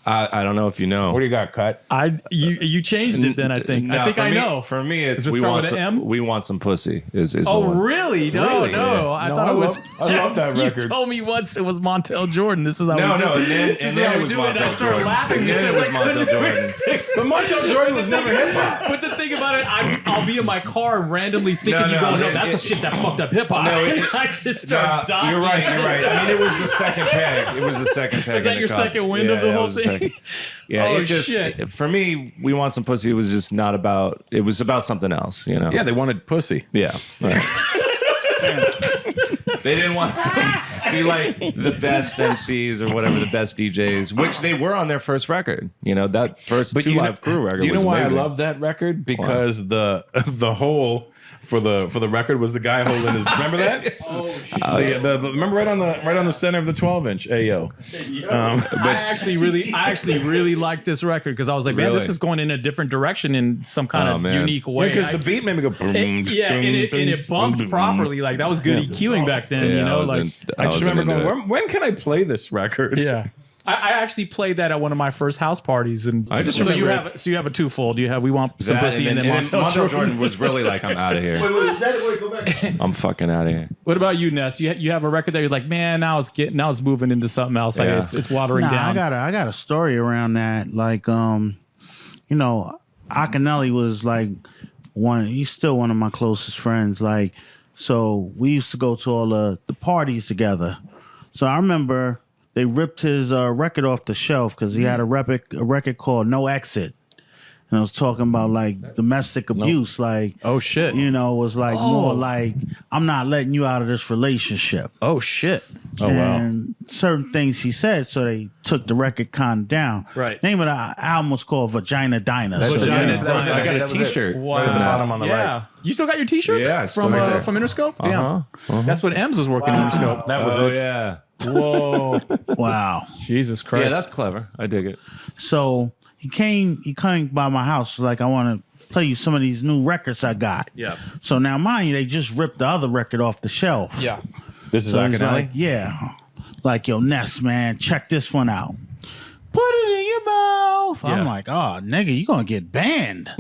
Speaker 2: I don't know if you know.
Speaker 1: What do you got, Cut?
Speaker 3: You changed it then. I think.
Speaker 2: No,
Speaker 3: I think
Speaker 2: for
Speaker 3: I
Speaker 2: me-
Speaker 3: know.
Speaker 2: For me, it's
Speaker 3: Does it start with an M?
Speaker 2: we want some pussy. Is the
Speaker 3: Oh
Speaker 2: one.
Speaker 3: really? No,
Speaker 1: Really?
Speaker 3: no.
Speaker 2: Yeah.
Speaker 3: I
Speaker 1: No,
Speaker 3: thought it was.
Speaker 1: I love that
Speaker 3: You
Speaker 1: record.
Speaker 3: told me once it was Montel Jordan. This is how
Speaker 2: No,
Speaker 3: we do
Speaker 2: no,
Speaker 3: it.
Speaker 2: and then it was
Speaker 3: I
Speaker 2: Montel
Speaker 3: started
Speaker 2: Jordan.
Speaker 3: laughing
Speaker 2: And then it
Speaker 3: because
Speaker 2: was
Speaker 3: I couldn't
Speaker 2: Montel Jordan.
Speaker 1: But Montel Jordan was never hip hop.
Speaker 3: But the thing about it, I'll be in my car randomly thinking
Speaker 2: No,
Speaker 3: you
Speaker 2: no,
Speaker 3: going, no,
Speaker 2: it-
Speaker 3: that's
Speaker 2: it-
Speaker 3: the shit that fucked up hip hop.
Speaker 2: No,
Speaker 3: And
Speaker 2: it-
Speaker 3: I just start dying.
Speaker 2: You're right. I mean, it was the second peg. It was the second peg.
Speaker 3: Is that
Speaker 2: in the
Speaker 3: your
Speaker 2: cup.
Speaker 3: second wind of the
Speaker 2: Yeah, that
Speaker 3: whole
Speaker 2: was the
Speaker 3: thing?
Speaker 2: second. Yeah,
Speaker 3: Oh,
Speaker 2: it just
Speaker 3: shit.
Speaker 2: for me, we want some pussy. It was just not about. It was about something else, you know.
Speaker 1: Yeah, they wanted pussy.
Speaker 2: Yeah. Right. They didn't want to be like the best MCs or whatever, the best DJs, which they were on their first record. You know, that first Two Live Crew record.
Speaker 1: Do you know
Speaker 2: was
Speaker 1: why
Speaker 2: amazing.
Speaker 1: I love that record? Because the hole for the record was the guy holding his. Remember that? Remember right on the center of the 12-inch. Ayo.
Speaker 3: I actually really liked this record because I was like, man,
Speaker 2: Really?
Speaker 3: this is going in a different direction in some kind
Speaker 2: Oh,
Speaker 3: of
Speaker 2: man.
Speaker 3: unique way.
Speaker 1: Because the beat made me go. Boom,
Speaker 3: and it bumped properly. Like that was good EQing back then.
Speaker 2: Yeah,
Speaker 3: you know,
Speaker 2: I
Speaker 1: I just remember
Speaker 2: wasn't into
Speaker 1: going. When can I play this record?
Speaker 3: yeah. I actually played that at one of my first house parties, and
Speaker 2: I just
Speaker 3: so you
Speaker 2: remember
Speaker 3: have a twofold. You have We Want Some
Speaker 2: that,
Speaker 3: Pussy, and then
Speaker 2: Montel Jordan was really like, I'm out of here.
Speaker 5: Wait, go back.
Speaker 2: I'm fucking out of here.
Speaker 3: What about you, Ness? You have a record that you're like, man, now it's moving into something else. Like
Speaker 2: Yeah.
Speaker 3: it's watering
Speaker 4: Nah,
Speaker 3: down.
Speaker 4: I got a story around that. Like, you know, Akinelli was like he's still one of my closest friends. Like, so we used to go to all the parties together. So I remember they ripped his record off the shelf because he had a record called No Exit. And I was talking about like domestic abuse, like,
Speaker 3: Oh shit.
Speaker 4: you know, it was like more like, I'm not letting you out of this relationship.
Speaker 3: Oh shit.
Speaker 1: Oh wow.
Speaker 4: And certain things he said, so they took the record kind of down.
Speaker 3: Right.
Speaker 4: Name of the album was called Vagina Diner.
Speaker 1: That's
Speaker 4: So,
Speaker 1: it.
Speaker 3: Vagina
Speaker 1: Yeah, that was it.
Speaker 2: I got
Speaker 1: That
Speaker 2: a
Speaker 1: was it.
Speaker 2: T-shirt.
Speaker 3: Wow.
Speaker 1: Right at the bottom on the
Speaker 3: yeah.
Speaker 1: right.
Speaker 3: You still got your T-shirt?
Speaker 2: Yeah, it's still
Speaker 3: from
Speaker 2: right there.
Speaker 3: from Interscope. Yeah.
Speaker 2: Uh-huh.
Speaker 3: That's when Ems was working in Interscope.
Speaker 1: That was
Speaker 2: Oh
Speaker 1: it.
Speaker 2: yeah.
Speaker 3: Whoa.
Speaker 4: wow.
Speaker 3: Jesus Christ.
Speaker 2: Yeah, that's clever. I dig it.
Speaker 4: So he came by my house, like, I want to play you some of these new records I got.
Speaker 3: Yeah.
Speaker 4: So now, mind you, they just ripped the other record off the shelf.
Speaker 3: Yeah.
Speaker 1: This is
Speaker 4: So he's
Speaker 1: Akinelli.
Speaker 4: like, yeah. Like, yo, Ness, man, check this one out. Put it in your mouth.
Speaker 3: Yeah.
Speaker 4: I'm like, oh, nigga, you gonna get banned.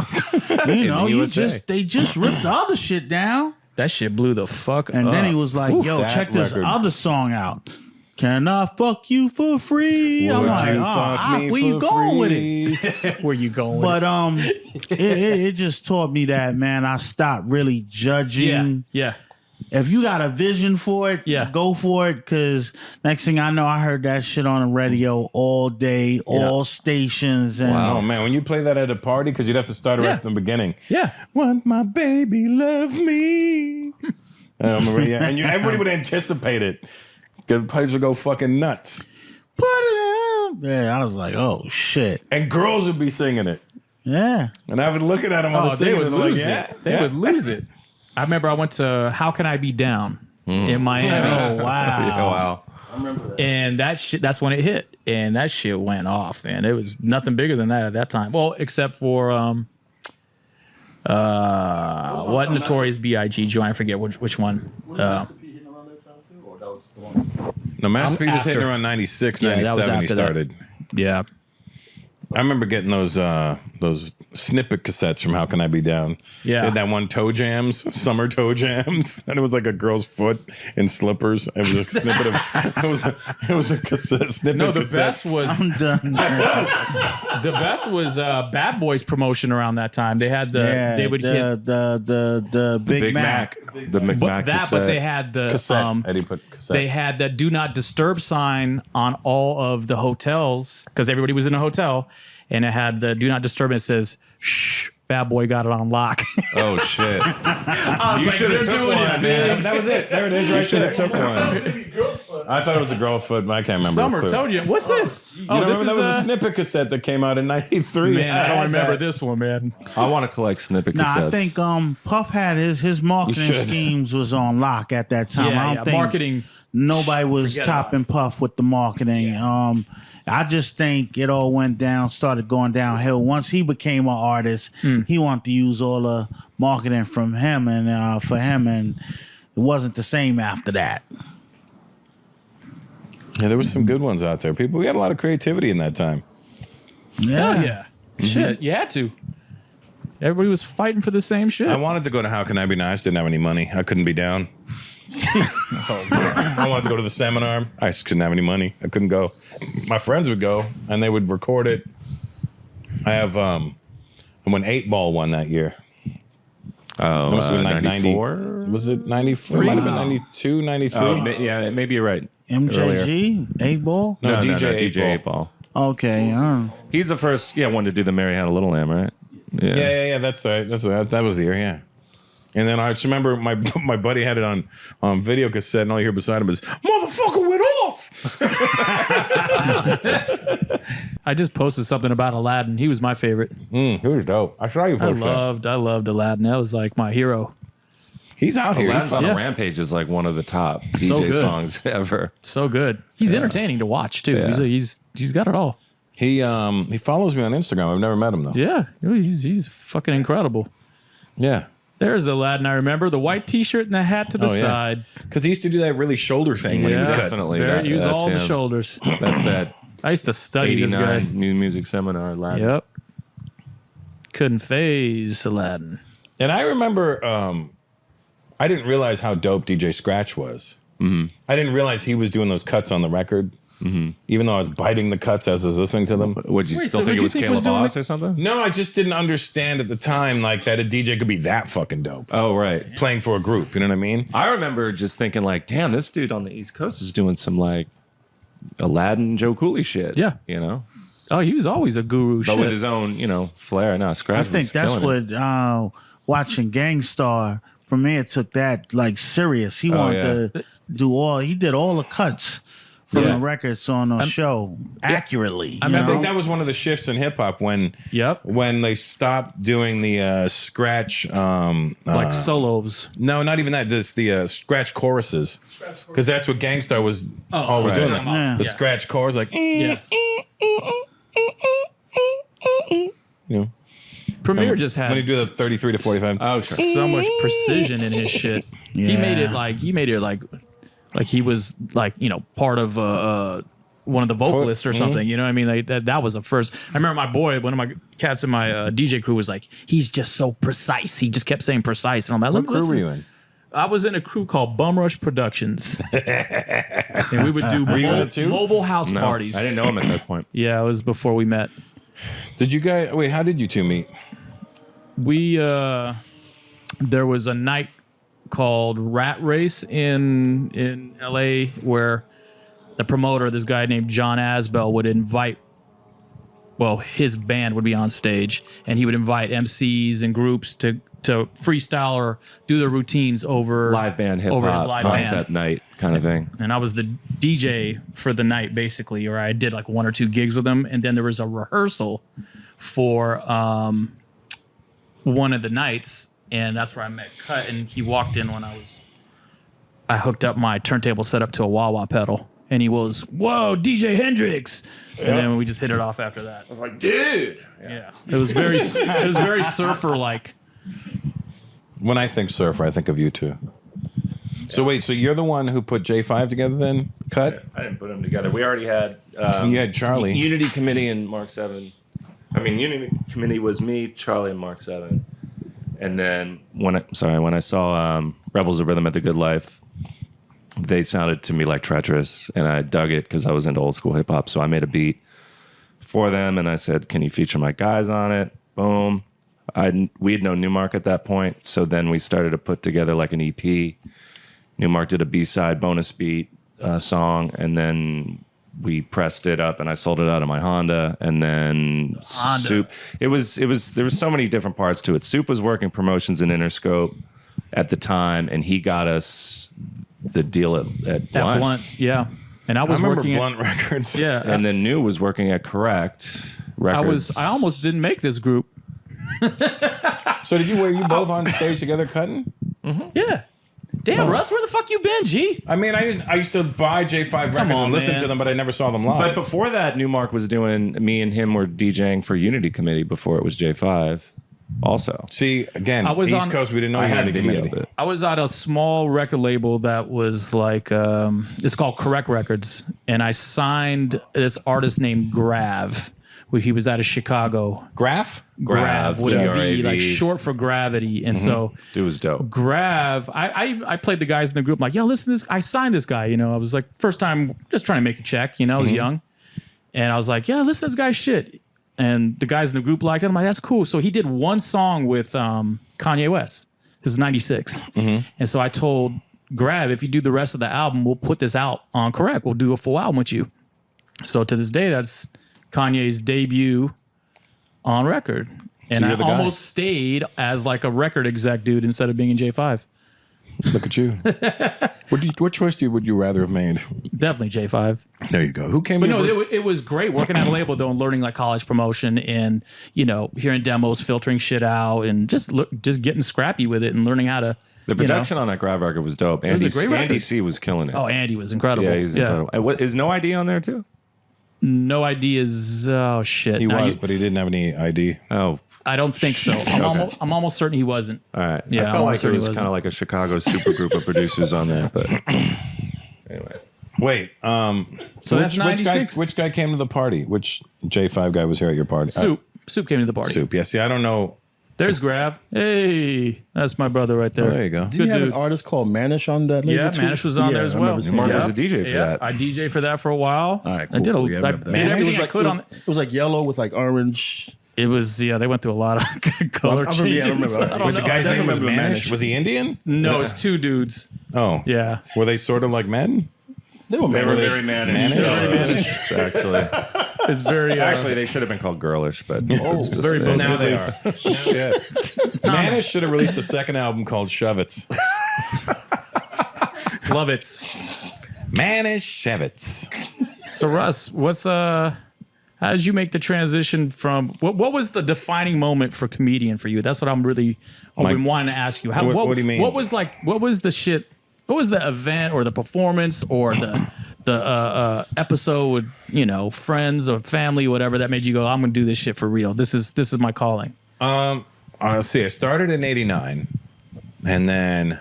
Speaker 4: You know,
Speaker 2: the USA.
Speaker 4: they just ripped the other shit down.
Speaker 3: That shit blew the fuck
Speaker 4: And
Speaker 3: up.
Speaker 4: then he was like, yo,
Speaker 1: that
Speaker 4: check this
Speaker 1: record.
Speaker 4: other song out. Can I fuck you for free? I'm
Speaker 1: Would
Speaker 4: like,
Speaker 1: you fuck me
Speaker 4: where
Speaker 1: for
Speaker 4: you going with
Speaker 1: free?
Speaker 4: it?
Speaker 3: Where you going?
Speaker 4: But it just taught me that, man. I stopped really judging.
Speaker 3: Yeah.
Speaker 4: If you got a vision for it,
Speaker 3: Yeah.
Speaker 4: go for it. Cause next thing I know, I heard that shit on the radio all day, all stations. And
Speaker 1: Oh man, when you play that at a party, because you'd have to start it right
Speaker 3: Yeah.
Speaker 1: from the beginning.
Speaker 3: Yeah.
Speaker 1: Want my baby, love me. And everybody would anticipate it. The place would go fucking nuts.
Speaker 4: put it out. Yeah, I was like, oh shit.
Speaker 1: And girls would be singing it.
Speaker 4: Yeah.
Speaker 1: And I was looking at them while
Speaker 3: Oh,
Speaker 1: they're
Speaker 3: they
Speaker 1: singing
Speaker 3: would
Speaker 1: it.
Speaker 3: lose
Speaker 1: Like,
Speaker 3: it. They would lose it. I remember I went to How Can I Be Down in Miami.
Speaker 4: Oh wow.
Speaker 2: Oh wow.
Speaker 5: I remember that.
Speaker 3: And that shit, that's when it hit. And that shit went off. And it was nothing bigger than that at that time. Well, except for what Notorious B.I.G. joint? I forget which one.
Speaker 1: No, Master P was
Speaker 3: after.
Speaker 1: hitting around 96,
Speaker 3: Yeah, that was
Speaker 1: 97 he
Speaker 3: after that.
Speaker 1: started.
Speaker 3: Yeah.
Speaker 1: I remember getting those snippet cassettes from How Can I Be Down.
Speaker 3: Yeah.
Speaker 1: They had that one Toe Jams, Summer Toe Jams, and it was like a girl's foot in slippers. It was a snippet of it was a cassette snippet.
Speaker 3: No, the
Speaker 1: cassette.
Speaker 3: best was
Speaker 4: I'm done.
Speaker 3: Bad Boys promotion around that time. They had they would hit
Speaker 4: the Big Mac.
Speaker 2: The McMac cassette.
Speaker 3: but they had the
Speaker 1: cassette. Eddie put cassette.
Speaker 3: they had that do not disturb sign on all of the hotels because everybody was in a hotel, and it had the do not disturb, and it says shh, Bad Boy got it on lock.
Speaker 2: Oh shit!
Speaker 3: You
Speaker 2: should have took one, man.
Speaker 1: That was it. There it is, right
Speaker 2: Should
Speaker 1: there.
Speaker 2: have took one.
Speaker 6: Maybe girl's foot.
Speaker 1: I thought it was a girl foot, but I can't remember.
Speaker 3: Summer
Speaker 1: clearly.
Speaker 3: told you. What's this?
Speaker 1: You don't
Speaker 3: this
Speaker 1: remember that was
Speaker 3: is
Speaker 1: a snippet cassette that came out in '93.
Speaker 3: Man, I don't remember
Speaker 1: that.
Speaker 3: this one, man.
Speaker 2: I want to collect snippet
Speaker 4: Nah,
Speaker 2: cassettes.
Speaker 4: I think Puff had his marketing
Speaker 1: should.
Speaker 4: schemes was on lock at that time. I don't think
Speaker 3: Marketing.
Speaker 4: nobody was
Speaker 3: Forget
Speaker 4: topping Puff with the marketing. I just think it all went down, started going downhill. Once he became an artist, he wanted to use all the marketing from him and for him, and it wasn't the same after that.
Speaker 1: Yeah, there was some good ones out there. We had a lot of creativity in that time.
Speaker 3: Hell yeah. Shit, you had to. Everybody was fighting for the same shit.
Speaker 1: I wanted to go to How Can I Be Nice? Didn't have any money. I couldn't be down. I wanted to go to the seminar. I just couldn't have any money. I couldn't go. My friends would go, and they would record it. I have when 8 Ball won that year.
Speaker 2: Oh,
Speaker 1: It must have been like
Speaker 2: 94?
Speaker 1: Was it 94? It might have been 92, 93.
Speaker 2: Oh, yeah, maybe you're right.
Speaker 4: MJG, 8 Ball.
Speaker 1: No,
Speaker 2: No,
Speaker 1: DJ
Speaker 2: DJ
Speaker 1: 8
Speaker 2: 8 Ball.
Speaker 4: Okay,
Speaker 2: He's the first, one to do the Mary Had a Little Lamb, right?
Speaker 1: Yeah. That's right. That was the year. Yeah. And then I just remember my buddy had it on video cassette, and all you hear beside him is "Motherfucker went off."
Speaker 3: I just posted something about Aladdin. He was my favorite.
Speaker 1: He was dope. I saw you
Speaker 3: I
Speaker 1: post that.
Speaker 3: loved Aladdin. That was like my hero.
Speaker 1: He's out here.
Speaker 2: Aladdin's on
Speaker 3: Yeah.
Speaker 2: a Rampage is like one of the top
Speaker 3: So
Speaker 2: DJ
Speaker 3: good.
Speaker 2: songs ever.
Speaker 3: So good. He's entertaining to watch too.
Speaker 2: Yeah.
Speaker 3: He's got it all.
Speaker 1: He follows me on Instagram. I've never met him though.
Speaker 3: Yeah, he's fucking incredible.
Speaker 1: Yeah.
Speaker 3: There's Aladdin. I remember the white T-shirt and the hat to the
Speaker 1: Oh, yeah.
Speaker 3: side.
Speaker 1: Because he used to do that really shoulder thing when he was cut.
Speaker 2: Definitely.
Speaker 3: He was
Speaker 2: that's
Speaker 3: all the
Speaker 2: him.
Speaker 3: shoulders.
Speaker 2: That's that
Speaker 3: I used to study this guy.
Speaker 2: 89 new music seminar. Aladdin.
Speaker 3: Yep. Couldn't phase Aladdin.
Speaker 1: And I remember I didn't realize how dope DJ Scratch was. Mm-hmm. I didn't realize he was doing those cuts on the record. Mm-hmm. Even though I was biting the cuts as I was listening to them.
Speaker 2: Would you
Speaker 3: Wait,
Speaker 2: still
Speaker 3: so
Speaker 2: think
Speaker 3: who'd
Speaker 2: it was
Speaker 3: you think
Speaker 2: Caleb
Speaker 3: was doing
Speaker 2: Boss
Speaker 3: the-
Speaker 2: or something?
Speaker 1: No, I just didn't understand at the time like that a DJ could be that fucking dope.
Speaker 2: Oh, right.
Speaker 1: Playing for a group, you know what I mean?
Speaker 2: I remember just thinking like, damn, this dude on the East Coast is doing some like Aladdin, Joe Cooley shit.
Speaker 3: Yeah.
Speaker 2: You know?
Speaker 3: Oh, he was always a guru.
Speaker 2: But with his own, flair. No,
Speaker 4: I
Speaker 2: Scratch
Speaker 4: think
Speaker 2: was
Speaker 4: that's
Speaker 2: killing it.
Speaker 4: what watching Gangstar from me took that like serious. He wanted to do he did all the cuts from
Speaker 3: Yeah.
Speaker 4: the records on the show accurately.
Speaker 3: I
Speaker 4: you
Speaker 3: mean,
Speaker 1: I
Speaker 4: know?
Speaker 1: think that was one of the shifts in hip hop when they stopped doing the scratch
Speaker 3: like solos.
Speaker 1: no, not even that. Just the scratch choruses, because that's what Gangstar was always
Speaker 2: right.
Speaker 1: doing. That.
Speaker 4: Yeah.
Speaker 1: The scratch chorus, like you know,
Speaker 3: Premier just
Speaker 1: when you
Speaker 3: had
Speaker 1: do the 33 to 45.
Speaker 2: Oh, sure.
Speaker 3: so much precision in his shit. He
Speaker 4: Yeah.
Speaker 3: made it like he was like part of one of the vocalists or something. You know what I mean? Like that was the first. I remember my boy, one of my cats in my DJ crew was like, he's just so precise. He just kept saying precise, and I'm like,
Speaker 1: What crew were you in?
Speaker 3: I was in a crew called Bum Rush Productions, and we would do mobile house parties.
Speaker 2: I didn't know him at that point.
Speaker 3: Yeah, it was before we met.
Speaker 1: Did you guys wait? How did you two meet?
Speaker 3: We there was a night called Rat Race in LA where the promoter, this guy named John Asbell, would invite. Well, his band would be on stage, and he would invite MCs and groups to freestyle or do their routines over
Speaker 2: Live band, hip
Speaker 3: over his
Speaker 2: hop,
Speaker 3: live
Speaker 2: concept
Speaker 3: band.
Speaker 2: night kind of thing.
Speaker 3: And I was the DJ for the night, basically, or I did like 1 or 2 gigs with him, and then there was a rehearsal for one of the nights, and that's where I met Cut, and he walked in when I hooked up my turntable setup to a wah-wah pedal. And he was, whoa, DJ Hendrix. And then we just hit it off after that. I was like, dude. Yeah. It was very surfer-like.
Speaker 1: When I think surfer, I think of you two. So wait, so you're the one who put J5 together then? Cut?
Speaker 2: I didn't put them together. We already had
Speaker 1: You had Charlie.
Speaker 2: Unity Committee and Mark 7. I mean, Unity Committee was me, Charlie, and Mark 7. And then when I saw Rebels of Rhythm at the Good Life, they sounded to me like treacherous, and I dug it because I was into old school hip hop. So I made a beat for them, and I said, "Can you feature my guys on it?" Boom. We had no Newmark at that point, so then we started to put together like an EP. Newmark did a B-side bonus beat song, and then we pressed it up, and I sold it out of my Honda, and then Soup. There was so many different parts to it. Soup was working promotions in Interscope at the time, and he got us the deal at Blunt.
Speaker 3: Yeah. And I was working at
Speaker 1: Blunt Records.
Speaker 3: Yeah.
Speaker 2: And then New was working at Correct Records.
Speaker 3: I almost didn't make this group.
Speaker 1: So were you both on stage together cutting?
Speaker 3: Yeah. Damn, Russ, where the fuck you been, G?
Speaker 1: I mean, I used to buy J5 records and listen to them, but I never saw them live.
Speaker 2: But before that, Newmark was doing, me and him were DJing for Unity Committee before it was J5 also.
Speaker 1: See, again,
Speaker 3: I was
Speaker 1: East
Speaker 3: on-
Speaker 1: Coast, we didn't know
Speaker 2: I
Speaker 1: you
Speaker 2: had
Speaker 1: had a
Speaker 2: video
Speaker 1: community.
Speaker 2: of it.
Speaker 3: I was at a small record label that was like, it's called Correct Records. And I signed this artist named Grav. He was out of Chicago.
Speaker 1: Graph?
Speaker 3: Grav with a V,
Speaker 2: G-R-A-V.
Speaker 3: like short for gravity. And so
Speaker 2: Dude was dope.
Speaker 3: Grav, I played the guys in the group. I'm like, yo, listen to this. I signed this guy. You know, I was like, first time just trying to make a check. You know, I was young. And I was like, yeah, listen to this guy's shit. And the guys in the group liked it. I'm like, that's cool. So he did one song with Kanye West. This is 96. And so I told Grav, if you do the rest of the album, we'll put this out on Correct. We'll do a full album with you. So to this day, that's Kanye's debut on record. And
Speaker 1: you're
Speaker 3: I
Speaker 1: the guy.
Speaker 3: almost stayed as like a record exec dude instead of being in J5.
Speaker 1: Look at you. What choice would you rather have made?
Speaker 3: Definitely J5.
Speaker 1: There you go. Who came
Speaker 3: But
Speaker 1: in?
Speaker 3: no, it was great working at a label though and learning like college promotion and, you know, hearing demos, filtering shit out and just getting scrappy with it and learning how to.
Speaker 2: The production on that Grav record was dope.
Speaker 3: was a great record.
Speaker 2: Andy C was killing it.
Speaker 3: Oh, Andy was incredible.
Speaker 2: yeah, he's incredible. And is No ID on there too?
Speaker 3: No ideas. Oh shit.
Speaker 1: He
Speaker 3: Now
Speaker 1: was, but he didn't have any ID.
Speaker 2: Oh,
Speaker 3: I don't think so. I'm almost certain he wasn't.
Speaker 2: all right.
Speaker 3: Yeah,
Speaker 2: I
Speaker 3: I'm
Speaker 2: felt like
Speaker 3: sure
Speaker 2: it
Speaker 3: he
Speaker 2: was
Speaker 3: wasn't.
Speaker 2: kind of like a Chicago super group of producers on there, but anyway.
Speaker 1: Wait.
Speaker 3: So that's 96.
Speaker 1: Which guy came to the party? Which J5 guy was here at your party?
Speaker 3: Soup came to the party.
Speaker 1: Soup. Yeah. See, I don't know.
Speaker 3: There's Grav. Hey, that's my brother right there.
Speaker 1: Oh, there you go.
Speaker 5: Did you have
Speaker 3: dude.
Speaker 5: an artist called Manish on that label
Speaker 3: Yeah,
Speaker 5: too?
Speaker 3: Manish was on there as
Speaker 5: I
Speaker 3: well.
Speaker 5: remember seeing
Speaker 2: Mark
Speaker 5: that.
Speaker 2: was the DJ for that.
Speaker 3: I DJed for that for a while.
Speaker 5: All right,
Speaker 3: I did
Speaker 5: cool. Yeah, I
Speaker 3: I
Speaker 5: remember
Speaker 3: did
Speaker 5: that.
Speaker 3: everything I
Speaker 5: It
Speaker 3: could
Speaker 5: was,
Speaker 3: on.
Speaker 5: it was like yellow with like orange.
Speaker 3: It was they went through a lot of color
Speaker 5: I remember- yeah, I
Speaker 3: changes.
Speaker 5: remember.
Speaker 3: I don't
Speaker 1: Wait, the
Speaker 3: know.
Speaker 1: guy's name was
Speaker 5: definitely remember
Speaker 1: Manish. Was he Indian?
Speaker 3: No, it's two dudes.
Speaker 1: Oh.
Speaker 3: Yeah.
Speaker 1: Were they sort of like men?
Speaker 5: They were
Speaker 2: Very
Speaker 1: Manish?
Speaker 2: actually.
Speaker 3: It's very
Speaker 2: Actually, they should have been called Girlish, but it's just
Speaker 3: very both.
Speaker 1: Now they are. Shit. Manish should have released a second album called Shovets.
Speaker 3: love it.
Speaker 1: Manish Shovets.
Speaker 3: So Russ, how did you make the transition from what was the defining moment for comedian for you? That's what I've been wanting to ask you.
Speaker 1: What do you mean?
Speaker 3: What was the shit? What was the event or the performance or the episode with, you know, friends or family, whatever, that made you go, I'm gonna do this shit for real. This is my calling.
Speaker 1: Let's see. I started in '89, and then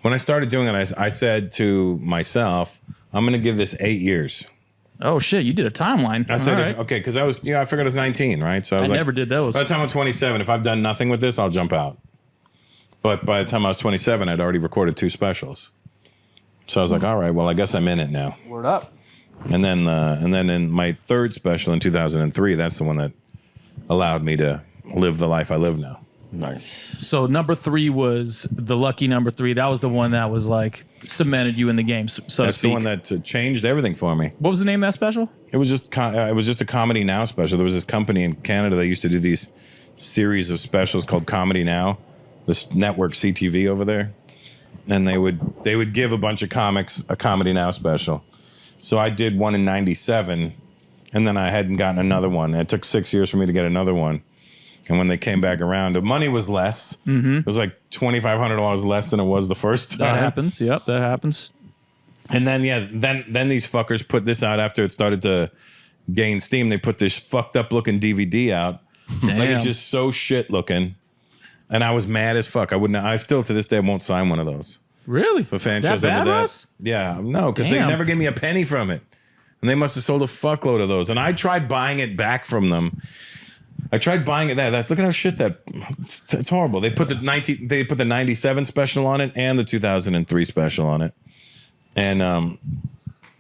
Speaker 1: when I started doing it, I said to myself, I'm going to give this 8 years.
Speaker 3: Oh shit, you did a timeline.
Speaker 1: I said,
Speaker 3: All right.
Speaker 1: okay, because I figured I was 19, right? So I was
Speaker 3: I
Speaker 1: like,
Speaker 3: never did those.
Speaker 1: By the time I'm 27, if I've done nothing with this, I'll jump out. But by the time I was 27, I'd already recorded 2 specials. So I was like, all right, well, I guess I'm in it now.
Speaker 3: Word up.
Speaker 1: And then in my 3rd special in 2003, that's the one that allowed me to live the life I live now.
Speaker 5: Nice.
Speaker 3: So number 3 was the lucky number 3. That was the one that was like cemented you in the game, so to
Speaker 1: That's
Speaker 3: speak.
Speaker 1: the one that changed everything for me.
Speaker 3: What was the name of that special?
Speaker 1: It was just a Comedy Now special. There was this company in Canada that used to do these series of specials called Comedy Now, this network CTV over there, and they would give a bunch of comics a Comedy Now special. So I did one in '97, and then I hadn't gotten another one. It took 6 years for me to get another one. And when they came back around, the money was less. It was like $2,500 less than it was the first time.
Speaker 3: That happens. Yep, that happens.
Speaker 1: And then then these fuckers put this out after it started to gain steam. They put this fucked up looking DVD out.
Speaker 3: Damn.
Speaker 1: Like it's just so shit looking. And I was mad as fuck. I still to this day won't sign one of those.
Speaker 3: Really?
Speaker 1: For fan
Speaker 3: That
Speaker 1: shows I
Speaker 3: bad,
Speaker 1: did that.
Speaker 3: Russ?
Speaker 1: Yeah, no, because they
Speaker 3: Damn.
Speaker 1: never gave me a penny from it. And they must have sold a fuckload of those. And I tried buying it back from them. I tried buying it look at how shit that it's horrible. They put the 97 special on it and the 2003 special on it. And and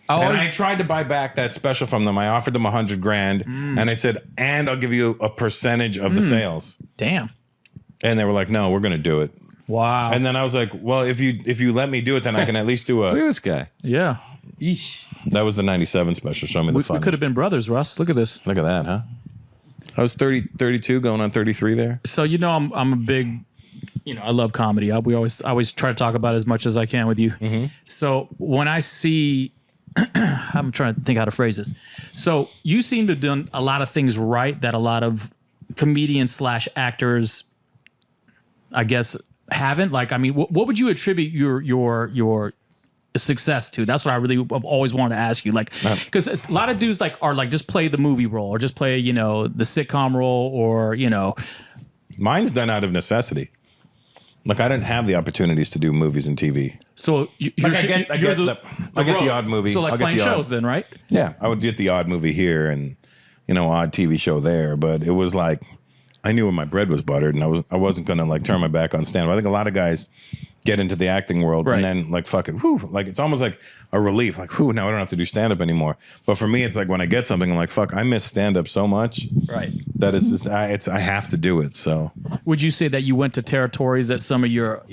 Speaker 1: I tried to buy back that special from them. I offered them $100,000 and I said, and I'll give you a percentage of the sales.
Speaker 3: Damn.
Speaker 1: And they were like, no, we're gonna do it.
Speaker 3: Wow.
Speaker 1: And then I was like, well, if you let me do it, then I can at least do
Speaker 2: Look at
Speaker 1: a
Speaker 2: this guy.
Speaker 3: Yeah.
Speaker 1: that was the 97 special. Show me the
Speaker 3: We
Speaker 1: fun.
Speaker 3: could have been brothers, Russ. Look at this.
Speaker 1: Look at that, huh? I was 32 going on 33 there.
Speaker 3: So I'm a big, I love comedy. I always try to talk about it as much as I can with you. So when I see, I'm trying to think how to phrase this. So you seem to have done a lot of things right that a lot of comedians / actors, I guess, haven't. Like, I mean, what would you attribute your success to? That's what I really have always wanted to ask you. Like, because a lot of dudes are just play the movie role or just play, the sitcom role or,
Speaker 1: Mine's done out of necessity. Like I didn't have the opportunities to do movies and TV.
Speaker 3: So
Speaker 1: I get the odd movie.
Speaker 3: So like
Speaker 1: I'll get
Speaker 3: playing
Speaker 1: the odd-
Speaker 3: shows then, right?
Speaker 1: Yeah, I would get the odd movie here and odd TV show there, but it was like I knew when my bread was buttered, and I wasn't gonna like turn my back on stand-up. I think a lot of guys get into the acting world
Speaker 3: Right.
Speaker 1: and then like fuck it, whew, like it's almost like a relief, like whew, now I don't have to do stand-up anymore. But for me, it's like when I get something, I'm like fuck, I miss stand-up so much,
Speaker 3: Right.
Speaker 1: that it's just I have to do it. So
Speaker 3: Would you say that you went to territories that some of your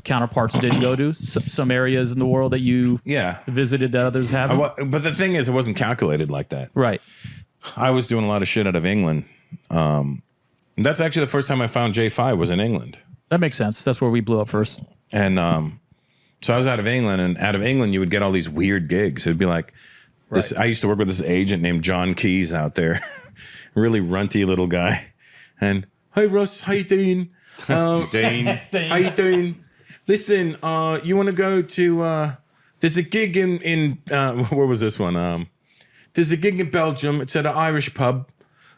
Speaker 3: counterparts didn't go to? Some areas in the world that you
Speaker 1: yeah,
Speaker 3: visited that others haven't?
Speaker 1: but the thing is, it wasn't calculated like that.
Speaker 3: Right.
Speaker 1: I was doing a lot of shit out of England. And that's actually the first time I found J5 was in England.
Speaker 3: That makes sense. That's where we blew up first.
Speaker 1: And so I was out of England, and out of England you would get all these weird gigs. It'd be like this. I used to work with this agent named John Keys out there, really runty little guy. And hey Russ, how you doing?
Speaker 2: Dane.
Speaker 1: How you doing? Listen, you want to go to? There's a gig in where was this one? There's a gig in Belgium. It's at an Irish pub.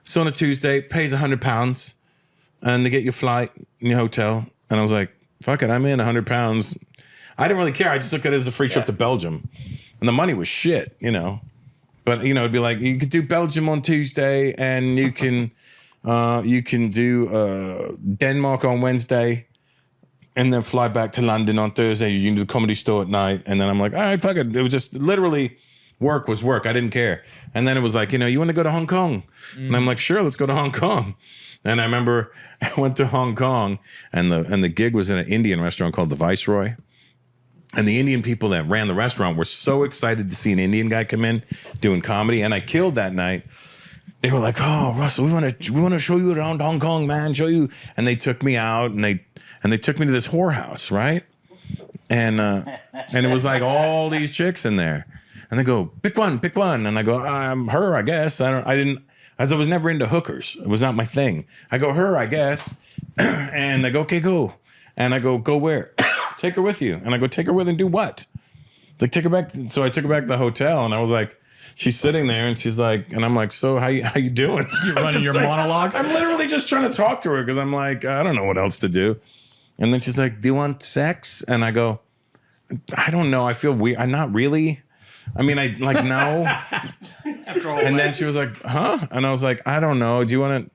Speaker 1: It's on a Tuesday. Pays £100, and they get your flight and your hotel. And I was like, fuck it, I'm in £100. I didn't really care. I just looked at it as a free trip to Belgium, and the money was shit, But it'd be like you could do Belgium on Tuesday, and you can do Denmark on Wednesday, and then fly back to London on Thursday. You can do the Comedy Store at night, and then I'm like, all right, fuck it. It was just literally work was work. I didn't care. And then it was like, you want to go to Hong Kong, and I'm like, sure, let's go to Hong Kong. And I remember I went to Hong Kong, and the gig was in an Indian restaurant called the Viceroy. And the Indian people that ran the restaurant were so excited to see an Indian guy come in doing comedy, and I killed that night. They were like, "Oh, Russell, we want to show you around Hong Kong, man. Show you." And they took me out, and they took me to this whorehouse, right? And it was like all these chicks in there, and they go, "Pick one," and I go, "Her, I guess." As I was never into hookers. It was not my thing. I go, "Her, I guess," and they go, "Okay, go," and I go, "Go where?" Take her with you. And I go, take her with and do what? Like, take her back. So I took her back to the hotel, and I was like, she's sitting there, and she's like, and I'm like, so how you doing?
Speaker 3: You're running your monologue?
Speaker 1: I'm literally just trying to talk to her because I'm like, I don't know what else to do. And then she's like, do you want sex? And I go, I don't know. I feel weird. I'm not really. I mean, I like, no. And then she was like, huh? And I was like, I don't know. Do you want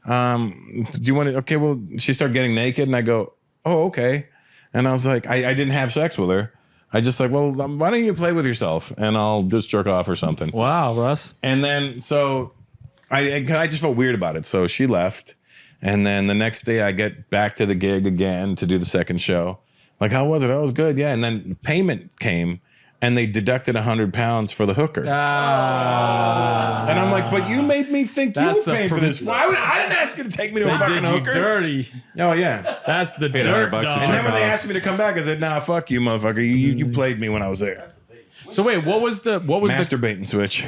Speaker 1: to, okay, well, she started getting naked, and I go, oh, okay. And I was like, I didn't have sex with her. I just like, well, why don't you play with yourself and I'll just jerk off or something.
Speaker 3: Wow, Russ.
Speaker 1: And then so I just felt weird about it. So she left. And then the next day I get back to the gig again to do the second show. Like, how was it? Oh, it was good. Yeah. And then payment came and they deducted £100 for the hooker. And I'm like, but you made me think you were paying for this. Why I didn't ask you to take me to a fucking hooker.
Speaker 3: Dirty.
Speaker 1: Oh, yeah.
Speaker 3: That's the dirt.
Speaker 2: $100
Speaker 1: And then when they asked me to come back, I said, nah, fuck you, motherfucker. You played me when I was there.
Speaker 3: So wait, what was the
Speaker 1: Masturbate and switch.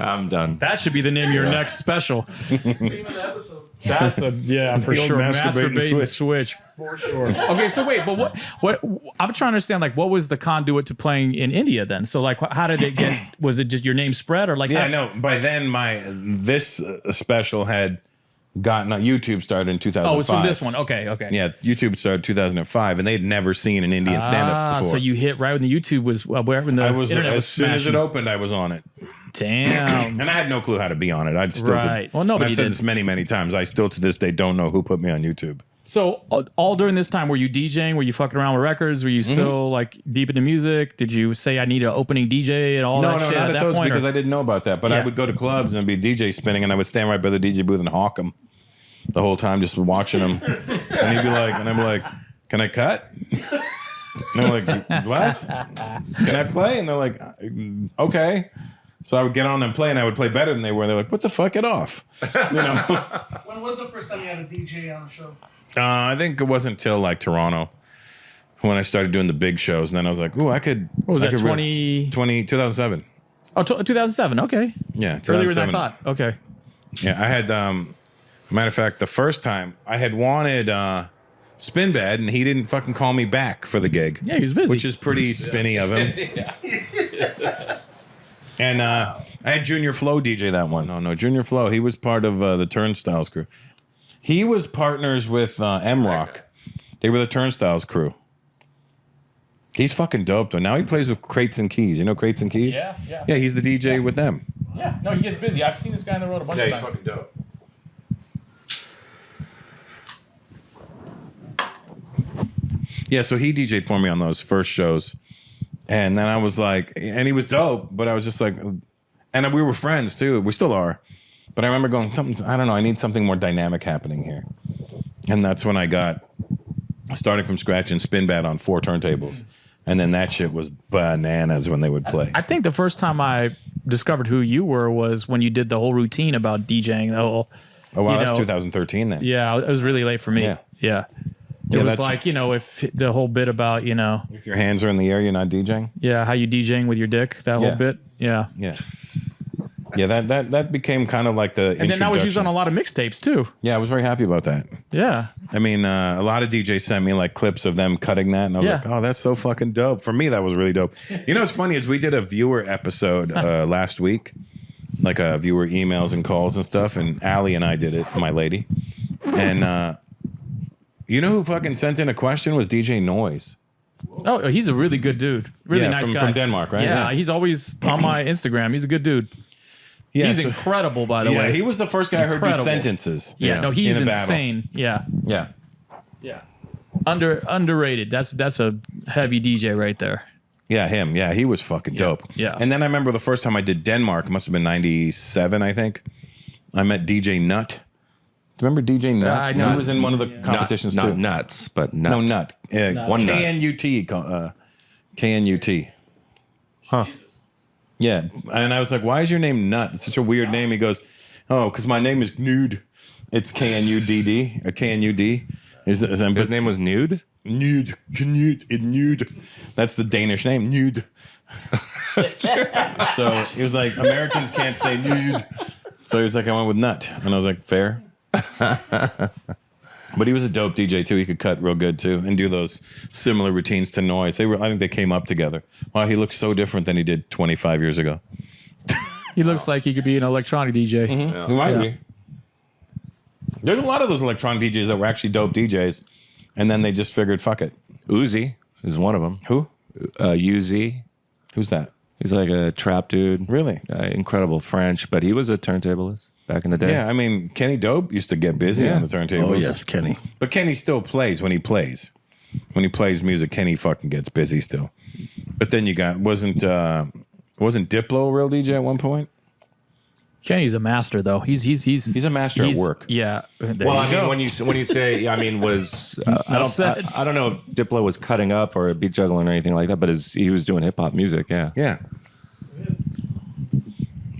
Speaker 2: I'm done.
Speaker 3: That should be the name of your next special.
Speaker 6: Name of the episode.
Speaker 3: That's a for
Speaker 1: The old
Speaker 3: sure.
Speaker 1: Masturbate and
Speaker 3: Masturbate and switch. For sure. Okay, so wait, but what I'm trying to understand, like, what was the conduit to playing in India then? So like, how did it get? Was it just your name spread or like?
Speaker 1: Yeah, no. By then, this special had gotten YouTube started in 2005.
Speaker 3: Oh, it's from this one. Okay.
Speaker 1: Yeah, YouTube started 2005, and they'd never seen an Indian stand-up before.
Speaker 3: So you hit right when the YouTube was wherever the internet was
Speaker 1: as soon as it
Speaker 3: smashing.
Speaker 1: opened, I was on it.
Speaker 3: Damn.
Speaker 1: And I had no clue how to be on it. I'd still
Speaker 3: Right. Well, nobody
Speaker 1: I've said
Speaker 3: did.
Speaker 1: this many times. I still to this day don't know who put me on YouTube.
Speaker 3: So all during this time, were you DJing? Were you fucking around with records? Were you still like deep into music? Did you say I need an opening DJ and all
Speaker 1: No,
Speaker 3: that shit
Speaker 1: not
Speaker 3: at
Speaker 1: at
Speaker 3: that
Speaker 1: those
Speaker 3: point?
Speaker 1: because I didn't know about that. But I
Speaker 3: Yeah.
Speaker 1: would go to clubs and be DJ spinning, and I would stand right by the DJ booth and hawk him the whole time, just watching him. And he'd be like, and I'm like, can I cut? And I'm like, what? Can I play? And they're like, okay. So I would get on and play, and I would play better than they were. They're like, what the fuck? Get off. You know?
Speaker 6: When was the first time you had a DJ on the show?
Speaker 1: I think it wasn't till like Toronto when I started doing the big shows. And then I was like, ooh, I could.
Speaker 3: What was
Speaker 1: I
Speaker 3: that,
Speaker 1: could 2007.
Speaker 3: Oh, 2007. Okay.
Speaker 1: Yeah.
Speaker 3: Earlier than I
Speaker 1: 2007.
Speaker 3: thought. Okay.
Speaker 1: Yeah, I had, matter of fact, the first time I had wanted Spinbad, and he didn't fucking call me back for the gig.
Speaker 3: Yeah, he was busy.
Speaker 1: Which is pretty spinny of him. And I had Junior Flo DJ that one. Oh, no, Junior Flo, he was part of the Turnstiles crew. He was partners with M-Rock. They were the Turnstiles crew. He's fucking dope, though. Now he plays with Crates and Keys. You know Crates and Keys?
Speaker 3: Yeah.
Speaker 1: Yeah, he's the DJ with them.
Speaker 3: Yeah. No, he gets busy. I've seen this guy on the road a bunch of times.
Speaker 1: fucking dope. Yeah, so he DJ'd for me on those first shows. And then I was like, and he was dope, but I was just like, and we were friends too. We still are. But I remember going, I don't know, I need something more dynamic happening here. And that's when I got starting from scratch and Spinbad on 4 turntables. And then that shit was bananas when they would play.
Speaker 3: I think the first time I discovered who you were was when you did the whole routine about DJing. The whole,
Speaker 1: oh, wow,
Speaker 3: you
Speaker 1: that's
Speaker 3: know,
Speaker 1: 2013 then.
Speaker 3: Yeah, it was really late for me.
Speaker 1: Yeah.
Speaker 3: Yeah. It
Speaker 1: Yeah,
Speaker 3: was
Speaker 1: that's-
Speaker 3: like, you know, if the whole bit about, you know,
Speaker 1: If your hands are in the air, you're not DJing?
Speaker 3: yeah, how you DJing with your dick, that whole
Speaker 1: Yeah.
Speaker 3: bit. Yeah.
Speaker 1: Yeah. Yeah, that became kind of like the
Speaker 3: And then that was used on a lot of mixtapes too.
Speaker 1: Yeah, I was very happy about that.
Speaker 3: Yeah.
Speaker 1: I mean, a lot of DJs sent me like clips of them cutting that, and I was
Speaker 3: Yeah.
Speaker 1: like, "Oh, that's so fucking dope." For me, that was really dope. You know, what's funny is we did a viewer episode last week, like viewer emails and calls and stuff, and Allie and I did it, my lady, and you know who fucking sent in a question was DJ Noise.
Speaker 3: Oh, he's a really good dude. Really
Speaker 1: Yeah,
Speaker 3: nice guy.
Speaker 1: from Denmark, right?
Speaker 3: Yeah,
Speaker 1: Yeah.
Speaker 3: he's always on my Instagram. He's a good dude.
Speaker 1: Yeah,
Speaker 3: He's
Speaker 1: so-
Speaker 3: incredible, by the
Speaker 1: yeah,
Speaker 3: way.
Speaker 1: he was the first guy I heard do
Speaker 3: Incredible.
Speaker 1: sentences.
Speaker 3: Yeah, no, he's
Speaker 1: in a battle.
Speaker 3: insane. Yeah.
Speaker 1: Yeah.
Speaker 3: Yeah. Underrated. That's a heavy DJ right there.
Speaker 1: Yeah, him. Yeah, he was fucking dope.
Speaker 3: yeah.
Speaker 1: And then I remember the first time I did Denmark, it must have been 97, I think. I met DJ Nut. Do you remember DJ Nut?
Speaker 3: I
Speaker 1: He
Speaker 3: know.
Speaker 1: was in one of the competitions
Speaker 2: not
Speaker 1: too.
Speaker 2: nuts, but nut.
Speaker 1: No, Nut.
Speaker 2: One nut.
Speaker 1: K-N-U-T. K-N-U-T.
Speaker 2: Huh.
Speaker 1: Yeah. And I was like, why is your name Nut? It's such a weird name. He goes, oh, because my name is Nude. It's K-N-U-D-D. Or K-N-U-D.
Speaker 2: His name was Nude?
Speaker 1: Nude. Knut. Nude. That's the Danish name. Nude. So he was like, Americans can't say nude. So he was like, I went with Nut. And I was like, fair. But he was a dope DJ too. He could cut real good too and do those similar routines to Noise. I think they came up together. Wow, he looks so different than he did 25 years ago.
Speaker 3: He looks like he could be an electronic DJ.
Speaker 1: He might
Speaker 3: Yeah.
Speaker 1: be. There's a lot of those electronic DJs that were actually dope DJs, and then they just figured, fuck it.
Speaker 2: Uzi is one of them.
Speaker 1: Who?
Speaker 2: UZ.
Speaker 1: Who's that?
Speaker 2: He's like a trap dude.
Speaker 1: Really?
Speaker 2: Incredible French, but he was a turntablist back in the day.
Speaker 1: Yeah, I mean, Kenny Dope used to get busy on the turntables.
Speaker 5: Oh yes, Kenny.
Speaker 1: But Kenny still plays when he plays. When he plays music, Kenny fucking gets busy still. But then you got wasn't Diplo a real DJ at one point?
Speaker 3: Kenny's a master though. He's
Speaker 1: a master at work.
Speaker 3: Yeah.
Speaker 2: Well, I mean, when you say, I mean, was I don't know if Diplo was cutting up or beat juggling or anything like that, but he was doing hip hop music. Yeah.
Speaker 1: Yeah.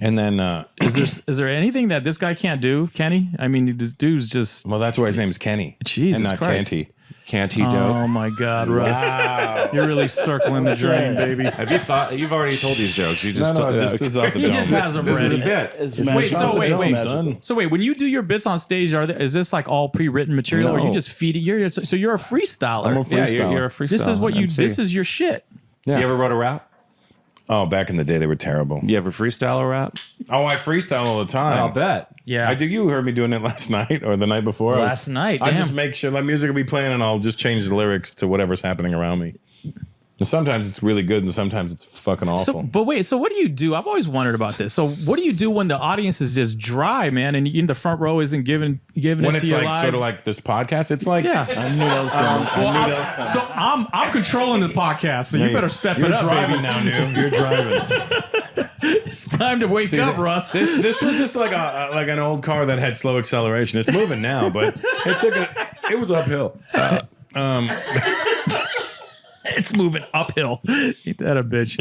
Speaker 1: And then
Speaker 3: is there anything that this guy can't do, Kenny? I mean, this dude's just
Speaker 1: well, that's why his name's Kenny.
Speaker 3: Jesus
Speaker 1: and not
Speaker 3: Christ.
Speaker 1: Canty.
Speaker 2: Canty dope.
Speaker 3: Oh my God, Russ! You're really circling the drain, baby.
Speaker 2: Have you thought? You've already told these jokes. You just
Speaker 1: this is off the
Speaker 3: He
Speaker 1: dome.
Speaker 3: just has them
Speaker 2: This
Speaker 3: ready.
Speaker 2: is a bit.
Speaker 3: So wait, when you do your bits on stage, is this like all pre-written material, or
Speaker 1: No.
Speaker 3: you just feed it? So you're a freestyler.
Speaker 1: I'm a
Speaker 2: Yeah,
Speaker 1: freestyler.
Speaker 2: you're a freestyle.
Speaker 3: This is what you.
Speaker 2: MC.
Speaker 3: This is your shit.
Speaker 1: Yeah.
Speaker 2: You ever wrote a rap?
Speaker 1: Oh, back in the day, they were terrible.
Speaker 2: You ever freestyle a rap?
Speaker 1: Oh, I freestyle all the time.
Speaker 2: I'll bet.
Speaker 3: Yeah.
Speaker 1: I do. You heard me doing it last night or the night before.
Speaker 3: Last night,
Speaker 1: I
Speaker 3: damn.
Speaker 1: just make sure like music will be playing, and I'll just change the lyrics to whatever's happening around me. And sometimes it's really good, and sometimes it's fucking awful.
Speaker 3: So, but wait, so what do you do? I've always wondered about this. So, what do you do when the audience is just dry, man, and in the front row isn't giving
Speaker 1: when
Speaker 3: it
Speaker 1: it's
Speaker 3: to you
Speaker 1: like
Speaker 3: live?
Speaker 1: sort of like this podcast, it's like
Speaker 3: Yeah.
Speaker 5: I knew that was coming.
Speaker 3: So I'm controlling the podcast, so you better step
Speaker 1: You're
Speaker 3: it up,
Speaker 1: driving
Speaker 3: baby.
Speaker 1: now, New. You're driving.
Speaker 3: It's time to wake up, Russ.
Speaker 1: This was just like like an old car that had slow acceleration. It's moving now, but it was uphill.
Speaker 3: It's moving uphill. Ain't that a bitch?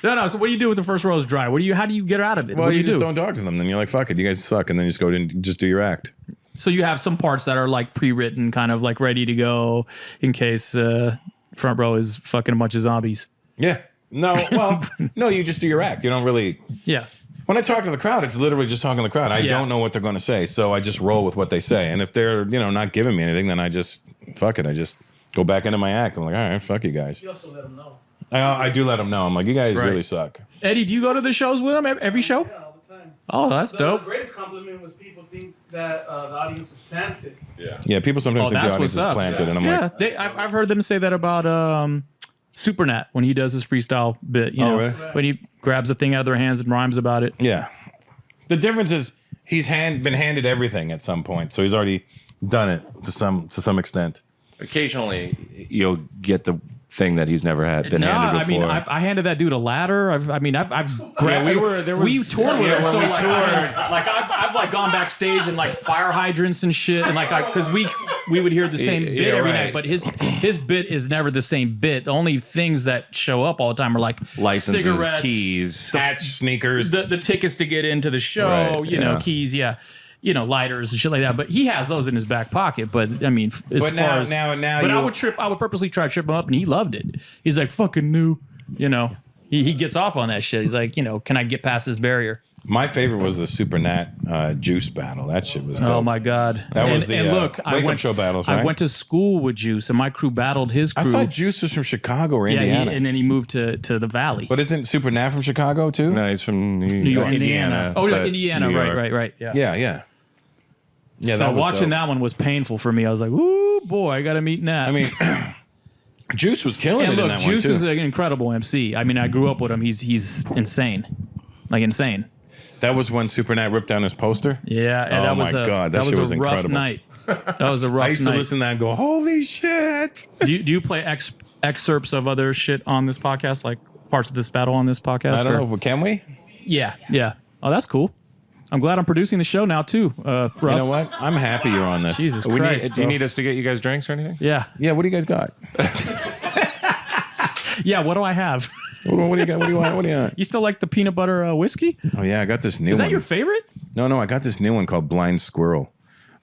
Speaker 3: No. So what do you do with the first row is dry? How do you get out of it?
Speaker 1: Well,
Speaker 3: what do
Speaker 1: you just
Speaker 3: do?
Speaker 1: don't talk to them. Then you're like, fuck it, you guys suck, and then you just go in and just do your act.
Speaker 3: So you have some parts that are like pre-written, kind of like ready to go in case front row is fucking a bunch of zombies.
Speaker 1: Yeah. No, well, no, you just do your act. You don't really.
Speaker 3: Yeah.
Speaker 1: When I talk to the crowd, it's literally just talking to the crowd. I don't know what they're going to say, so I just roll with what they say. And if they're, not giving me anything, then I just fuck it. I just go back into my act. I'm like, all right, fuck you guys.
Speaker 6: You also let them know.
Speaker 1: I do let them know. I'm like, you guys
Speaker 3: Right.
Speaker 1: really suck.
Speaker 3: Eddie, do you go to the shows with them every show?
Speaker 6: Yeah, all the time.
Speaker 3: Oh, that's
Speaker 6: The
Speaker 3: dope.
Speaker 6: greatest compliment was people think that the audience is planted.
Speaker 1: Yeah, people sometimes think the
Speaker 3: That's
Speaker 1: audience
Speaker 3: what's
Speaker 1: is
Speaker 3: up.
Speaker 1: planted, and I'm like,
Speaker 3: I've heard them say that about Supernat when he does his freestyle bit. You know,
Speaker 1: really?
Speaker 3: when he grabs a thing out of their hands and rhymes about it.
Speaker 1: yeah. The difference is he's been handed everything at some point, so he's already done it to some extent.
Speaker 2: Occasionally, you'll get the thing that he's never been handed before.
Speaker 3: I handed that dude a ladder. I've grabbed. We toured with him,
Speaker 2: when
Speaker 3: so
Speaker 2: we
Speaker 3: like, I've like gone backstage and like fire hydrants and shit, and like because we would hear the same bit
Speaker 2: Yeah,
Speaker 3: every
Speaker 2: right.
Speaker 3: night, but his bit is never the same bit. The only things that show up all the time are like
Speaker 2: Licenses,
Speaker 3: cigarettes,
Speaker 2: keys.
Speaker 1: Hats, sneakers.
Speaker 3: the tickets to get into the show,
Speaker 2: Right,
Speaker 3: keys, lighters and shit like that. But he has those in his back pocket. But I mean, as
Speaker 1: But
Speaker 3: far
Speaker 1: now-
Speaker 3: as
Speaker 1: now
Speaker 3: but
Speaker 1: you-
Speaker 3: I would purposely try to trip him up, and he loved it. He's like, fucking new, He gets off on that shit. He's like, can I get past this barrier?
Speaker 1: My favorite was the Super Nat Juice battle. That shit was dope.
Speaker 3: Oh my god!
Speaker 1: That was the
Speaker 3: I
Speaker 1: wake-up
Speaker 3: went
Speaker 1: show battles,
Speaker 3: I
Speaker 1: right?
Speaker 3: went to school with Juice, and my crew battled his
Speaker 1: I
Speaker 3: crew.
Speaker 1: thought Juice was from Chicago or
Speaker 3: yeah,
Speaker 1: Indiana.
Speaker 3: and then he moved to the Valley.
Speaker 1: But isn't Super Nat from Chicago too?
Speaker 2: No, he's from New
Speaker 3: York.
Speaker 2: Indiana.
Speaker 3: oh,
Speaker 2: but
Speaker 3: Indiana,
Speaker 2: New York.
Speaker 3: right. Yeah.
Speaker 1: Yeah. Yeah,
Speaker 3: So
Speaker 1: that was
Speaker 3: watching
Speaker 1: dope.
Speaker 3: that one was painful for me. I was like, "Ooh, boy, I got to meet Nat."
Speaker 1: I mean, Juice was killing
Speaker 3: and
Speaker 1: it in
Speaker 3: look,
Speaker 1: that
Speaker 3: Juice
Speaker 1: one
Speaker 3: is
Speaker 1: too.
Speaker 3: an incredible MC. I mean, I grew up with him. He's insane, like insane.
Speaker 1: That was when Super Nat ripped down his poster.
Speaker 3: Yeah, and
Speaker 1: Oh
Speaker 3: that was
Speaker 1: my God, that
Speaker 3: that
Speaker 1: shit
Speaker 3: was
Speaker 1: was
Speaker 3: a rough
Speaker 1: incredible.
Speaker 3: night. That was a rough
Speaker 1: I used
Speaker 3: night.
Speaker 1: to listen to that and go, "Holy shit!"
Speaker 3: Do you play excerpts of other shit on this podcast, like parts of this battle on this podcast?
Speaker 1: I don't
Speaker 3: or-
Speaker 1: know, but can we?
Speaker 3: Yeah. Oh, that's cool. I'm glad I'm producing the show now too, Russ.
Speaker 1: You know what? I'm happy you're on this.
Speaker 3: Jesus
Speaker 2: Do
Speaker 3: Christ.
Speaker 2: you
Speaker 3: bro.
Speaker 2: need us to get you guys drinks or anything?
Speaker 3: Yeah.
Speaker 1: Yeah. What do you guys got?
Speaker 3: Yeah. What do I have?
Speaker 1: What do you got? What do you want? What do you want?
Speaker 3: You still like the peanut butter whiskey?
Speaker 1: Oh yeah, I got this new
Speaker 3: Is
Speaker 1: one.
Speaker 3: that your favorite?
Speaker 1: No, I got this new one called Blind Squirrel.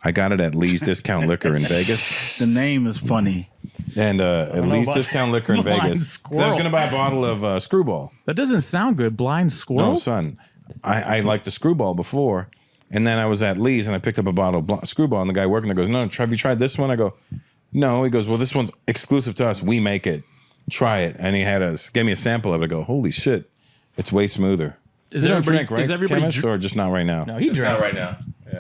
Speaker 1: I got it at Lee's Discount Liquor in Vegas.
Speaker 4: The name is funny.
Speaker 1: And at Lee's
Speaker 3: about
Speaker 1: Discount Liquor in
Speaker 3: Blind
Speaker 1: Vegas. 'Cause I was
Speaker 3: Squirrel.
Speaker 1: going to buy a bottle of Screwball.
Speaker 3: That doesn't sound good. Blind squirrel.
Speaker 1: No, son. I liked the Screwball before. And then I was at Lee's and I picked up a bottle of Screwball. And the guy working there goes, "No, have you tried this one?" I go, "No." He goes, "Well, this one's exclusive to us. We make it. Try it." And he gave me a sample of it. I go, "Holy shit. It's way smoother."
Speaker 3: Is
Speaker 1: You don't
Speaker 3: everybody-
Speaker 1: drink, right?
Speaker 3: is everybody
Speaker 1: Chemist,
Speaker 3: dr-
Speaker 1: or just not right now?
Speaker 3: No, he drinks.
Speaker 2: right now.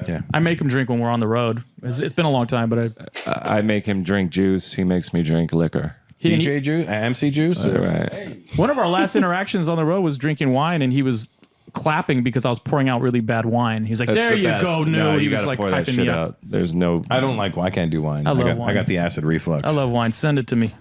Speaker 1: Yeah.
Speaker 3: I make him drink when we're on the road. It's been a long time, but
Speaker 2: I make him drink juice. He makes me drink liquor.
Speaker 1: DJ Juice, MC Juice.
Speaker 2: All right.
Speaker 3: One of our last interactions on the road was drinking wine, and he was clapping because I was pouring out really bad wine. He's like,
Speaker 2: That's
Speaker 3: "There
Speaker 2: the
Speaker 3: you
Speaker 2: best.
Speaker 3: go,
Speaker 2: No,
Speaker 3: no." He
Speaker 2: you
Speaker 3: was
Speaker 2: gotta
Speaker 3: like
Speaker 2: pour that
Speaker 3: hyping
Speaker 2: shit
Speaker 3: me up.
Speaker 2: out. There's no.
Speaker 1: I don't like. I can't do wine.
Speaker 3: I love
Speaker 1: I
Speaker 3: wine.
Speaker 1: got the acid reflux.
Speaker 3: I love wine. Send it to me.